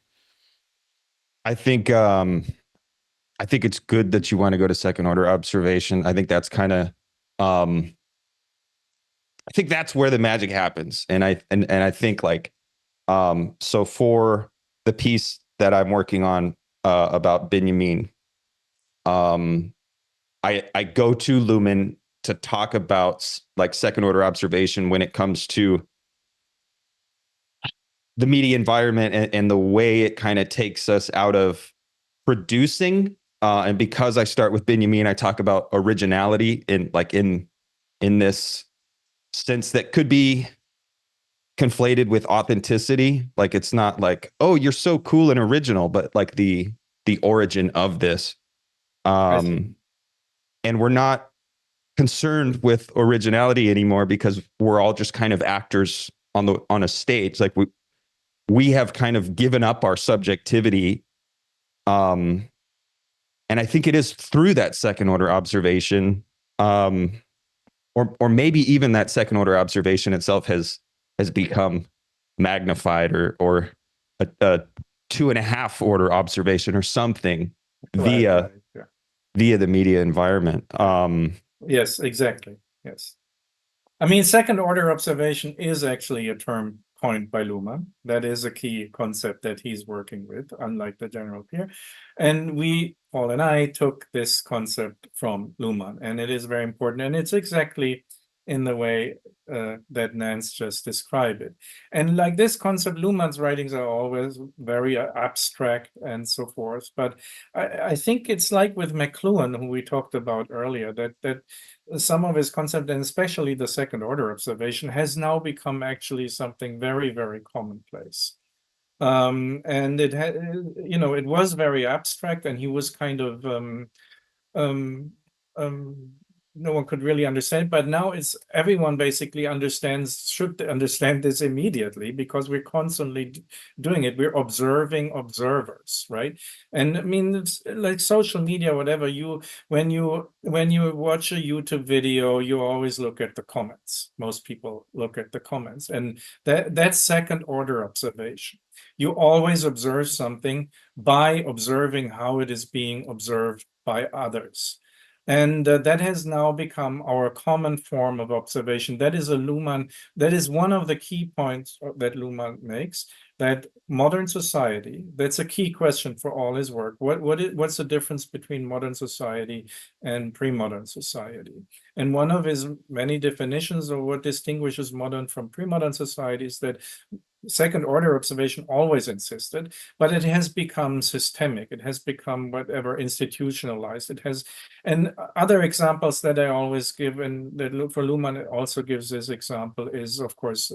I think it's good that you want to go to second order observation. I think that's kind of I think that's where the magic happens. And I think like so for the piece that I'm working on about Benjamin, I go to Luhmann to talk about like second order observation when it comes to the media environment and the way it kind of takes us out of producing. And because I start with Benjamin, I talk about originality in this sense that could be conflated with authenticity. Like it's not like, oh, you're so cool and original, but like the origin of this. And we're not concerned with originality anymore because we're all just kind of actors on a stage. Like we have kind of given up our subjectivity. And I think it is through that second order observation, or maybe even that second order observation itself has become magnified or a 2.5 order observation or something via the media environment. Yes, exactly. Yes. I mean, second order observation is actually a term coined by Luhmann. That is a key concept that he's working with, unlike the general peer. And Paul and I, took this concept from Luhmann, and it is very important. And it's exactly in the way that Nance just described it. And like this concept, Luhmann's writings are always very abstract and so forth. But I think it's like with McLuhan, who we talked about earlier, that some of his concept, and especially the second order observation, has now become actually something very, very commonplace. And it was very abstract, and he was kind of no one could really understand, but now it's everyone basically should understand this immediately, because we're constantly doing it. We're observing observers, right? And I mean, it's like social media, whatever, when you watch a YouTube video, you always look at the comments. Most people look at the comments, and that's second order observation. You always observe something by observing how it is being observed by others. And that has now become our common form of observation. That is one of the key points that Luhmann makes, that modern society, that's a key question for all his work. What's the difference between modern society and pre-modern society? And one of his many definitions of what distinguishes modern from pre-modern society is that second order observation always existed, but it has become systemic. It has become whatever institutionalized. It has, and other examples that I always give, and that for Luhmann also gives this example, is of course,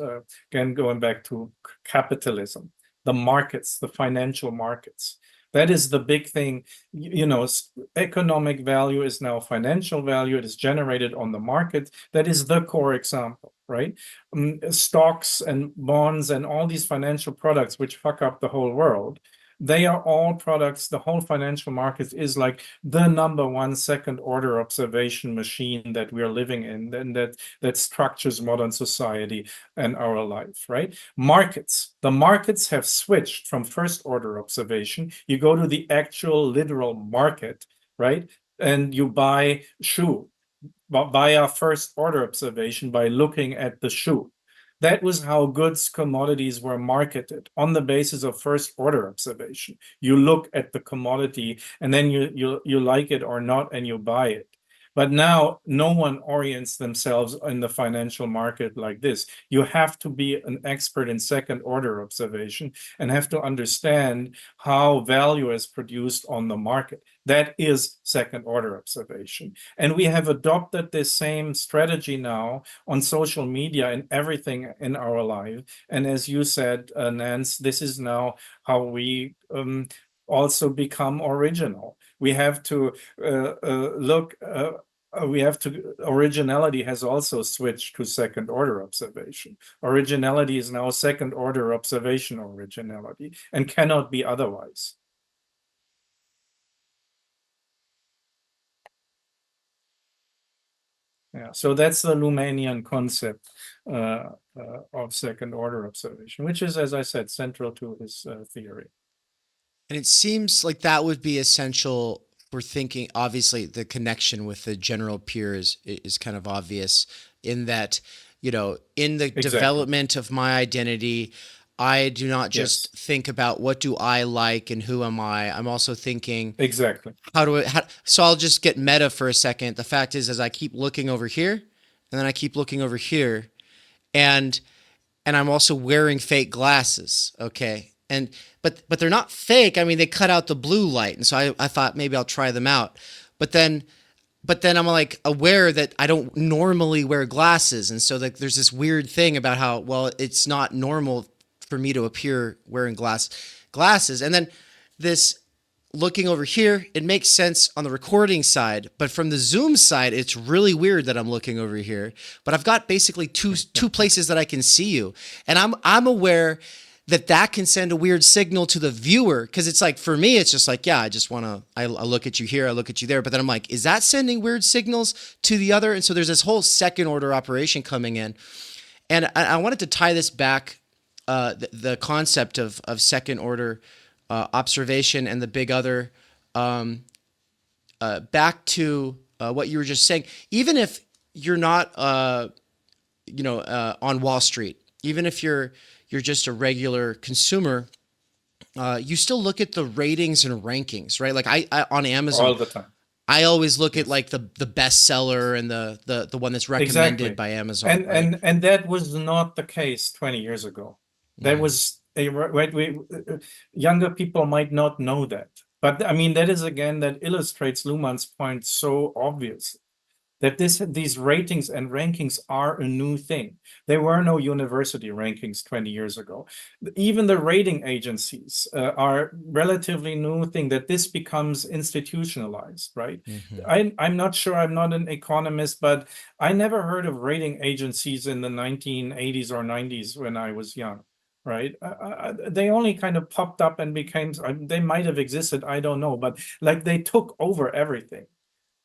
again, going back to capitalism, the markets, the financial markets. That is the big thing. Economic value is now financial value. It is generated on the market. That is the core example, right? Stocks and bonds and all these financial products which fuck up the whole world, they are all products. The whole financial market is like the number one second order observation machine that we are living in, and that structures modern society and our life, right? The markets have switched from first order observation. You go to the actual literal market, right? And you buy shoe via first order observation by looking at the shoe. That was how goods, commodities were marketed, on the basis of first order observation. You look at the commodity and then you like it or not, and you buy it. But now no one orients themselves in the financial market like this. You have to be an expert in second order observation and have to understand how value is produced on the market. That is second order observation. And we have adopted this same strategy now on social media and everything in our life. And as you said, Nance, this is now how we also become original. We have to originality has also switched to second order observation. Originality is now second order observation originality and cannot be otherwise. Yeah, so that's the Luhmannian concept of second order observation, which is, as I said, central to his theory. And it seems like that would be essential for thinking. Obviously, the connection with the general peer is kind of obvious, in that, in the development of my identity, I do not just think about what do I like and who am I. I'm also thinking exactly so I'll just get meta for a second. The fact is, as I keep looking over here, and then I keep looking over here, and I'm also wearing fake glasses. Okay. But they're not fake. I mean, they cut out the blue light. And so I thought maybe I'll try them out. But then I'm like aware that I don't normally wear glasses. And so there's this weird thing about how, well, it's not normal for me to appear wearing glasses. And then this looking over here, it makes sense on the recording side, but from the Zoom side, it's really weird that I'm looking over here. But I've got basically two places that I can see you. And I'm aware that can send a weird signal to the viewer, because it's like, for me, it's just like, yeah, I look at you here, I look at you there, but then I'm like, is that sending weird signals to the other? And so there's this whole second order operation coming in. And I wanted to tie this back, the concept of second order observation and the big other, back to what you were just saying. Even if you're not, on Wall Street, even if you're just a regular consumer, you still look at the ratings and rankings, right? Like I on Amazon all the time. I always look at like the bestseller and the one that's recommended by Amazon. And that was not the case 20 years ago. That was younger people might not know that. But I mean, that is again, that illustrates Luhmann's point so obviously. that these ratings and rankings are a new thing. There were no university rankings 20 years ago. Even the rating agencies are relatively new thing, that this becomes institutionalized, right? I'm not sure, I'm not an economist, but I never heard of rating agencies in the 1980s or 90s when I was young, right? They only kind of popped up and became, they might have existed, I don't know, but like they took over everything.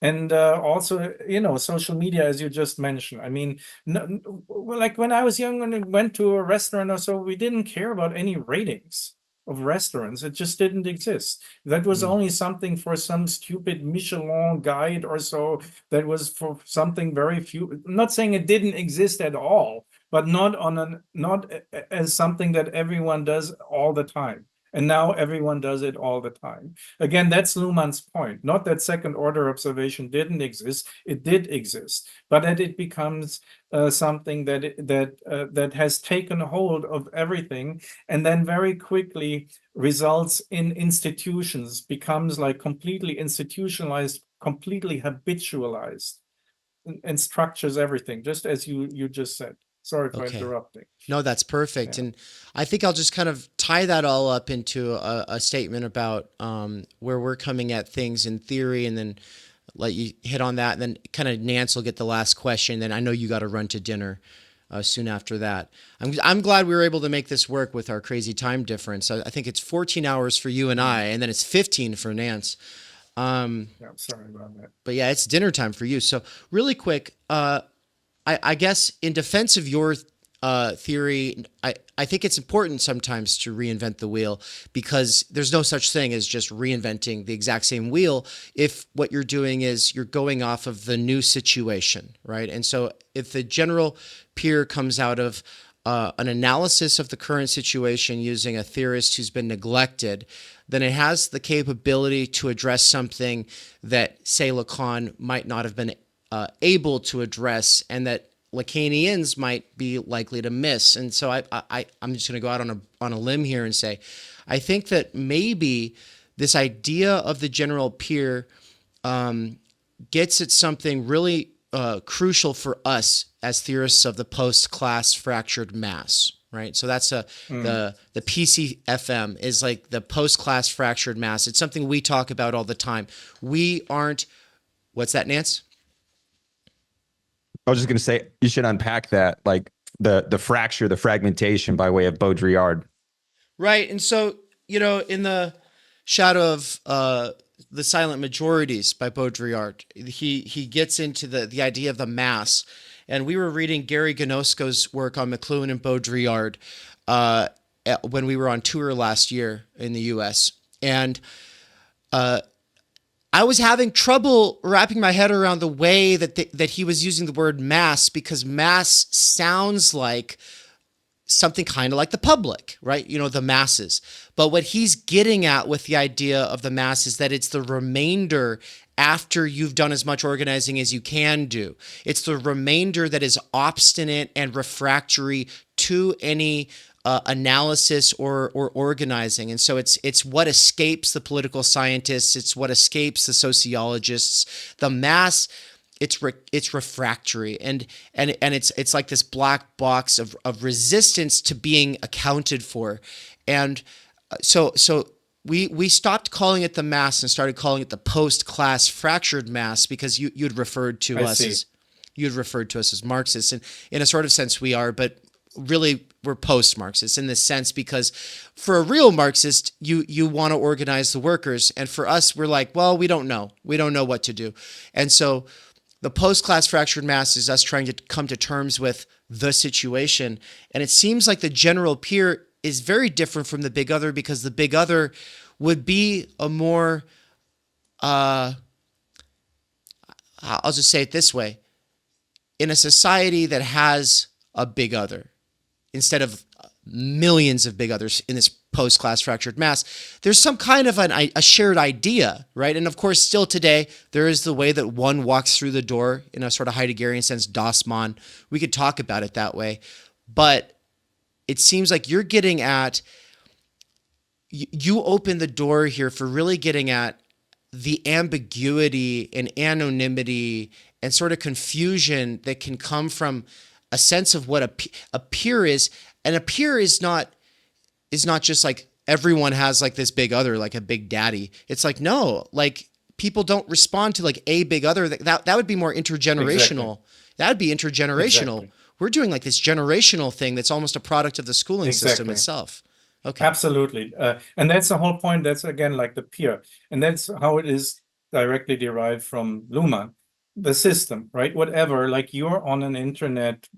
And also, social media, as you just mentioned. I mean, like when I was young and I went to a restaurant or so, we didn't care about any ratings of restaurants. It just didn't exist. That was only something for some stupid Michelin guide or so. That was for something very few. I'm not saying it didn't exist at all, but not as something that everyone does all the time. And now everyone does it all the time. Again, that's Luhmann's point. Not that second order observation didn't exist; it did exist, but that it becomes something that has taken hold of everything, and then very quickly results in institutions, becomes like completely institutionalized, completely habitualized, and structures everything, just as you just said. Sorry for Okay. interrupting. No, that's perfect. Yeah. And I think I'll just kind of tie that all up into a statement about where we're coming at things in theory, and then let you hit on that. And then kind of Nance will get the last question. Then I know you got to run to dinner soon after that. I'm glad we were able to make this work with our crazy time difference. I think it's 14 hours for you and I, and then it's 15 for Nance. Yeah, sorry about that. But yeah, it's dinner time for you. So really quick, I guess in defense of your theory, I think it's important sometimes to reinvent the wheel, because there's no such thing as just reinventing the exact same wheel if what you're doing is you're going off of the new situation, right? And so if the general peer comes out of an analysis of the current situation using a theorist who's been neglected, then it has the capability to address something that, say, Lacan might not have been able to address, and that Lacanians might be likely to miss. And so I'm just going to go out on a limb here and say, I think that maybe this idea of the general peer gets at something really crucial for us as theorists of the post-class fractured mass, right? So that's the PCFM is like the post-class fractured mass. It's something we talk about all the time. We aren't, what's that, Nance? I was just going to say, you should unpack that, like the fracture, the fragmentation by way of Baudrillard. Right. And so, in the shadow of The Silent Majorities by Baudrillard, he gets into the idea of the mass. And we were reading Gary Gnosko's work on McLuhan and Baudrillard when we were on tour last year in the U.S. And I was having trouble wrapping my head around the way that he was using the word mass, because mass sounds like something kind of like the public, right? The masses. But what he's getting at with the idea of the mass is that it's the remainder after you've done as much organizing as you can do. It's the remainder that is obstinate and refractory to any analysis or organizing. And so it's what escapes the political scientists. It's what escapes the sociologists. The mass, it's refractory, and it's like this black box of resistance to being accounted for. And so we stopped calling it the mass and started calling it the post-class fractured mass, because you'd referred to us as Marxists, and in a sort of sense we are, but really we're post-Marxists in this sense, because for a real Marxist, you want to organize the workers, and for us, we're like, well, we don't know what to do. And so the post-class fractured mass is us trying to come to terms with the situation, and it seems like the general peer is very different from the big other, because the big other would be a more, I'll just say it this way, in a society that has a big other, instead of millions of big others in this post-class fractured mass, there's some kind of a shared idea, right? And of course, still today, there is the way that one walks through the door in a sort of Heideggerian sense, das Mann. We could talk about it that way. But it seems like you're getting at, you open the door here for really getting at the ambiguity and anonymity and sort of confusion that can come from a sense of what a peer is. And a peer is not just like everyone has like this big other, like a big daddy. It's like, no, like people don't respond to like a big other. That would be more intergenerational. Exactly. That would be intergenerational. Exactly. We're doing like this generational thing that's almost a product of the schooling system itself. Okay. Absolutely. And that's the whole point. That's again like the peer. And that's how it is directly derived from Luhmann. The system, right? Whatever, like you're on an internet,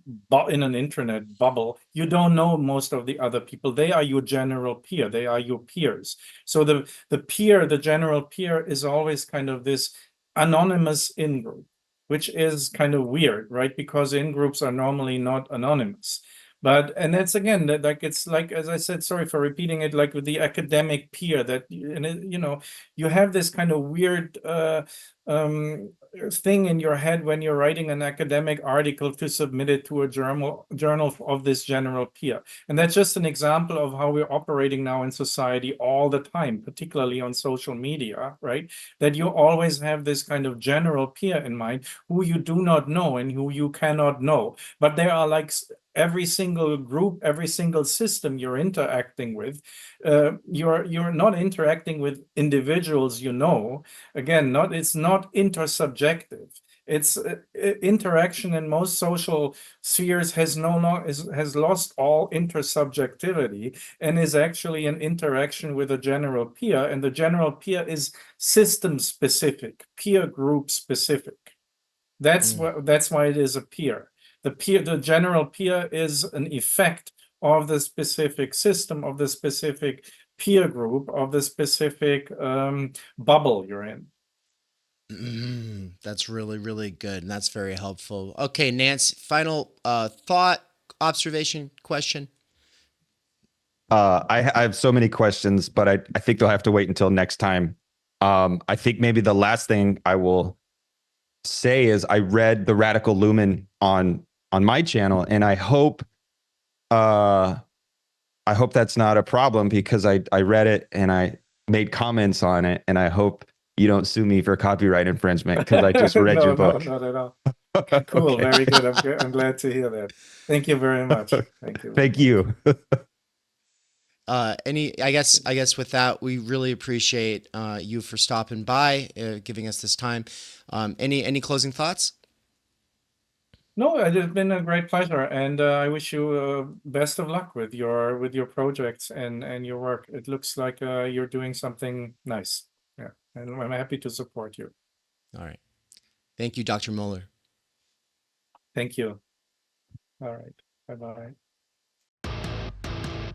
in an internet bubble, you don't know most of the other people. They are your general peer. They are your peers. So the peer, the general peer is always kind of this anonymous in-group, which is kind of weird, right? Because in-groups are normally not anonymous. And that's again, that like, it's like, as I said, sorry for repeating it, like with the academic peer that, you have this kind of weird thing in your head when you're writing an academic article to submit it to a journal of this general peer. And that's just an example of how we're operating now in society all the time, particularly on social media, right? That you always have this kind of general peer in mind who you do not know and who you cannot know. But there are like every single group, every single system you're interacting with, you're not interacting with individuals, again, it's not intersubjective. It's interaction in most social spheres has lost all intersubjectivity and is actually an interaction with a general peer, and the general peer is system specific, peer group specific. That's why it is a peer. The general peer is an effect of the specific system, of the specific peer group, of the specific bubble you're in. That's really, really good. And that's very helpful. Okay, Nance, final thought, observation, question? I have so many questions, but I think they'll have to wait until next time. I think maybe the last thing I will say is I read the Radical Luhmann on my channel, and I hope that's not a problem, because I read it and I made comments on it, and I hope you don't sue me for copyright infringement because I just read your book. No, not at all. Cool, okay. Very good. I'm glad to hear that. Thank you very much. Thank you. Thank you. I guess with that, we really appreciate you for stopping by, giving us this time. Any closing thoughts? No, it's been a great pleasure, and I wish you best of luck with your projects and your work. It looks like you're doing something nice. Yeah, and I'm happy to support you. All right. Thank you, Dr. Moeller. Thank you. All right. Bye-bye.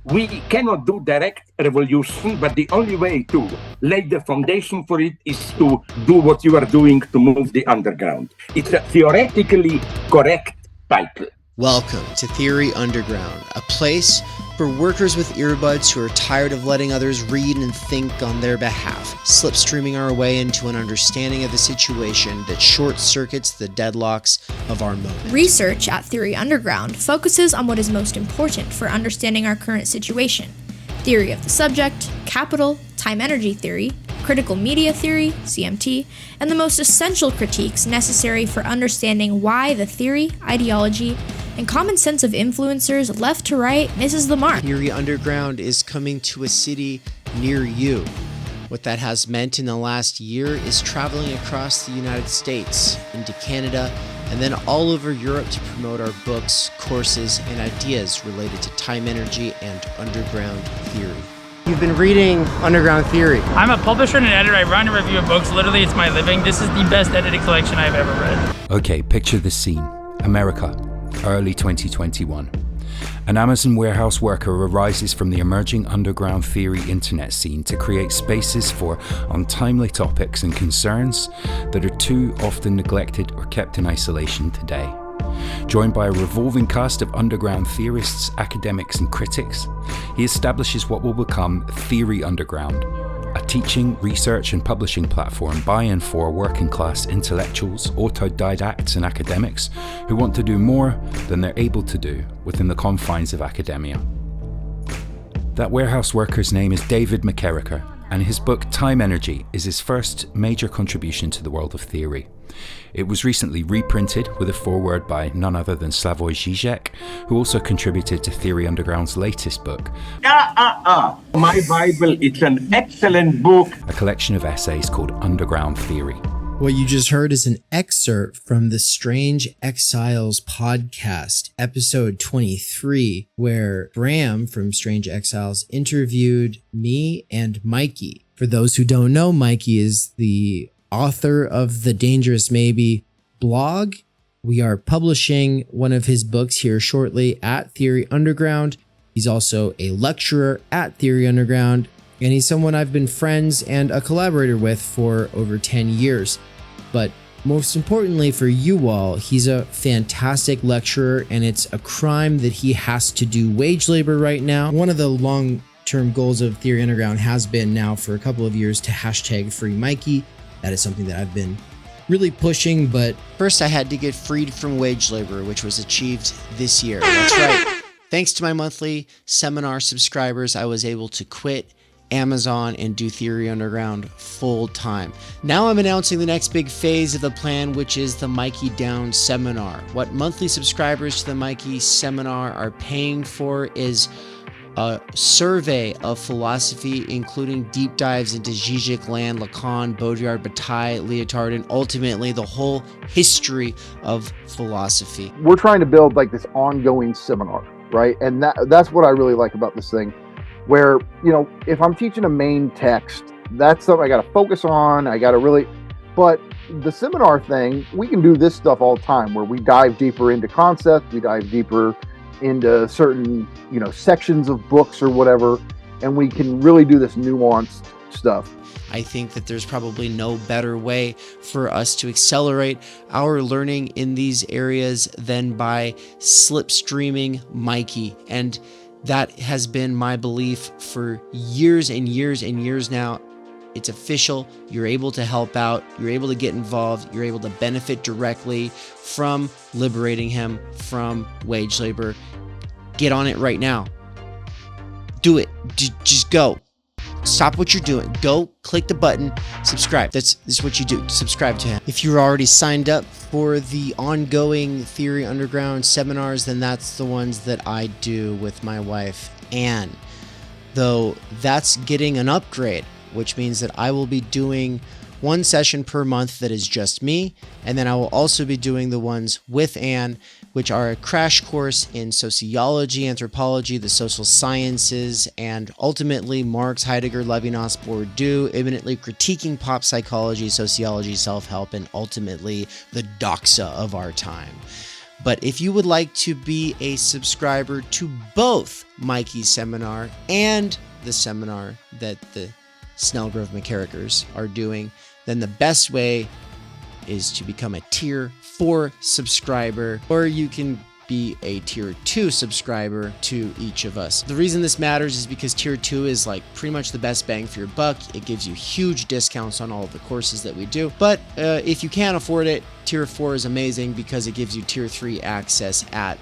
We cannot do direct revolution, but the only way to lay the foundation for it is to do what you are doing to move the underground. It's a theoretically correct title. Welcome to Theory Underground, a place for workers with earbuds who are tired of letting others read and think on their behalf, slipstreaming our way into an understanding of the situation that short-circuits the deadlocks of our moment. Research at Theory Underground focuses on what is most important for understanding our current situation. Theory of the subject, capital, time-energy theory, critical media theory, CMT, and the most essential critiques necessary for understanding why the theory, ideology, and common sense of influencers left to right misses the mark. Theory Underground is coming to a city near you. What that has meant in the last year is traveling across the United States, into Canada, and then all over Europe to promote our books, courses, and ideas related to time energy and underground theory. You've been reading Underground Theory. I'm a publisher and an editor. I run a review of books. Literally, it's my living. This is the best edited collection I've ever read. Okay, picture this scene. America, early 2021. An Amazon warehouse worker arises from the emerging underground theory internet scene to create spaces for untimely topics and concerns that are too often neglected or kept in isolation today. Joined by a revolving cast of underground theorists, academics, and critics, he establishes what will become Theory Underground, a teaching, research, and publishing platform by and for working-class intellectuals, autodidacts, and academics who want to do more than they're able to do within the confines of academia. That warehouse worker's name is David McKerracher, and his book Time Energy is his first major contribution to the world of theory. It was recently reprinted with a foreword by none other than Slavoj Žižek, who also contributed to Theory Underground's latest book. My Bible, it's an excellent book. A collection of essays called Underground Theory. What you just heard is an excerpt from the Strange Exiles podcast, episode 23, where Bram from Strange Exiles interviewed me and Mikey. For those who don't know, Mikey is the author of the Dangerous Maybe blog. We are publishing one of his books here shortly at Theory Underground. He's also a lecturer at Theory Underground, and he's someone I've been friends and a collaborator with for over 10 years. But most importantly for you all, he's a fantastic lecturer, and it's a crime that he has to do wage labor right now. One of the long-term goals of Theory Underground has been now for a couple of years to hashtag free Mikey. That is something that I've been really pushing, but first I had to get freed from wage labor, which was achieved this year. That's right. Thanks to my monthly seminar subscribers, I was able to quit Amazon and do Theory Underground full time. Now I'm announcing the next big phase of the plan, which is the Mikey Down seminar. What monthly subscribers to the Mikey seminar are paying for is a survey of philosophy, including deep dives into Žižek, Land, Lacan, Baudrillard, Bataille, Lyotard, and ultimately the whole history of philosophy. We're trying to build like this ongoing seminar, right? And that's what I really like about this thing, where, you know, if I'm teaching a main text, that's something I got to focus on. I got to really, but the seminar thing, we can do this stuff all the time where we dive deeper into concepts, we dive deeper into certain, you know, sections of books or whatever, and we can really do this nuanced stuff. I think that there's probably no better way for us to accelerate our learning in these areas than by slipstreaming Mikey. And that has been my belief for years and years and years now. It's official. You're able to help out. You're able to get involved. You're able to benefit directly from liberating him from wage labor. Get on it right now. Do it. Just go. Stop what you're doing. Go click the button, subscribe. This is what you do. Subscribe to him. If you're already signed up for the ongoing Theory Underground seminars, then that's the ones that I do with my wife, Anne. Though that's getting an upgrade, which means that I will be doing one session per month that is just me, and then I will also be doing the ones with Anne, which are a crash course in sociology, anthropology, the social sciences, and ultimately Marx, Heidegger, Levinas, Bourdieu, imminently critiquing pop psychology, sociology, self-help, and ultimately the doxa of our time. But if you would like to be a subscriber to both Mikey's seminar and the seminar that the Snellgrove McKerrachers are doing, then the best way is to become a Tier 4 subscriber, or you can be a Tier 2 subscriber to each of us. The reason this matters is because Tier 2 is like pretty much the best bang for your buck. It gives you huge discounts on all of the courses that we do. But if you can't afford it, Tier 4 is amazing because it gives you Tier 3 access at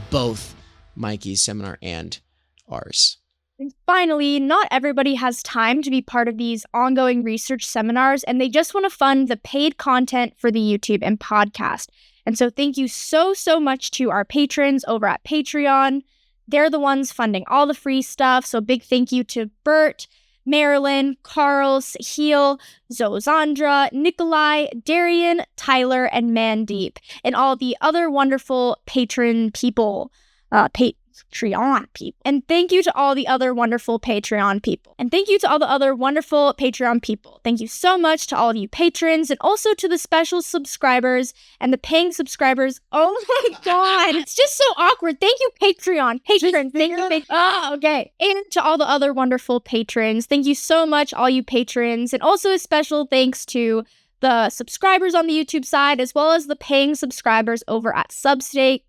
both Mikey's seminar and ours. And finally, not everybody has time to be part of these ongoing research seminars, and they just want to fund the paid content for the YouTube and podcast. And so thank you so much to our patrons over at Patreon. They're the ones funding all the free stuff. So big thank you to Bert, Marilyn, Carl, Sahil, Zozandra, Nikolai, Darian, Tyler, and Mandeep, and all the other wonderful patron people, Patreon people. And thank you to all the other wonderful Patreon people. Thank you so much to all of you patrons, and also to the special subscribers and the paying subscribers. Oh my god, it's just so awkward. Thank you, Patreon. Patrons, thank you. Oh, okay. And to all the other wonderful patrons, thank you so much, all you patrons. And also a special thanks to the subscribers on the YouTube side, as well as the paying subscribers over at Substack.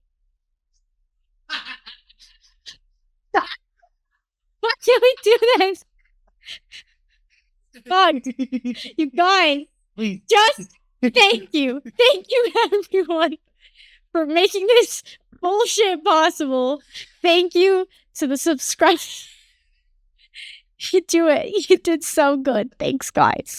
Why can't we do this? God, you guys, just thank you. Thank you, everyone, for making this bullshit possible. Thank you to the subscribers. You do it. You did so good. Thanks, guys.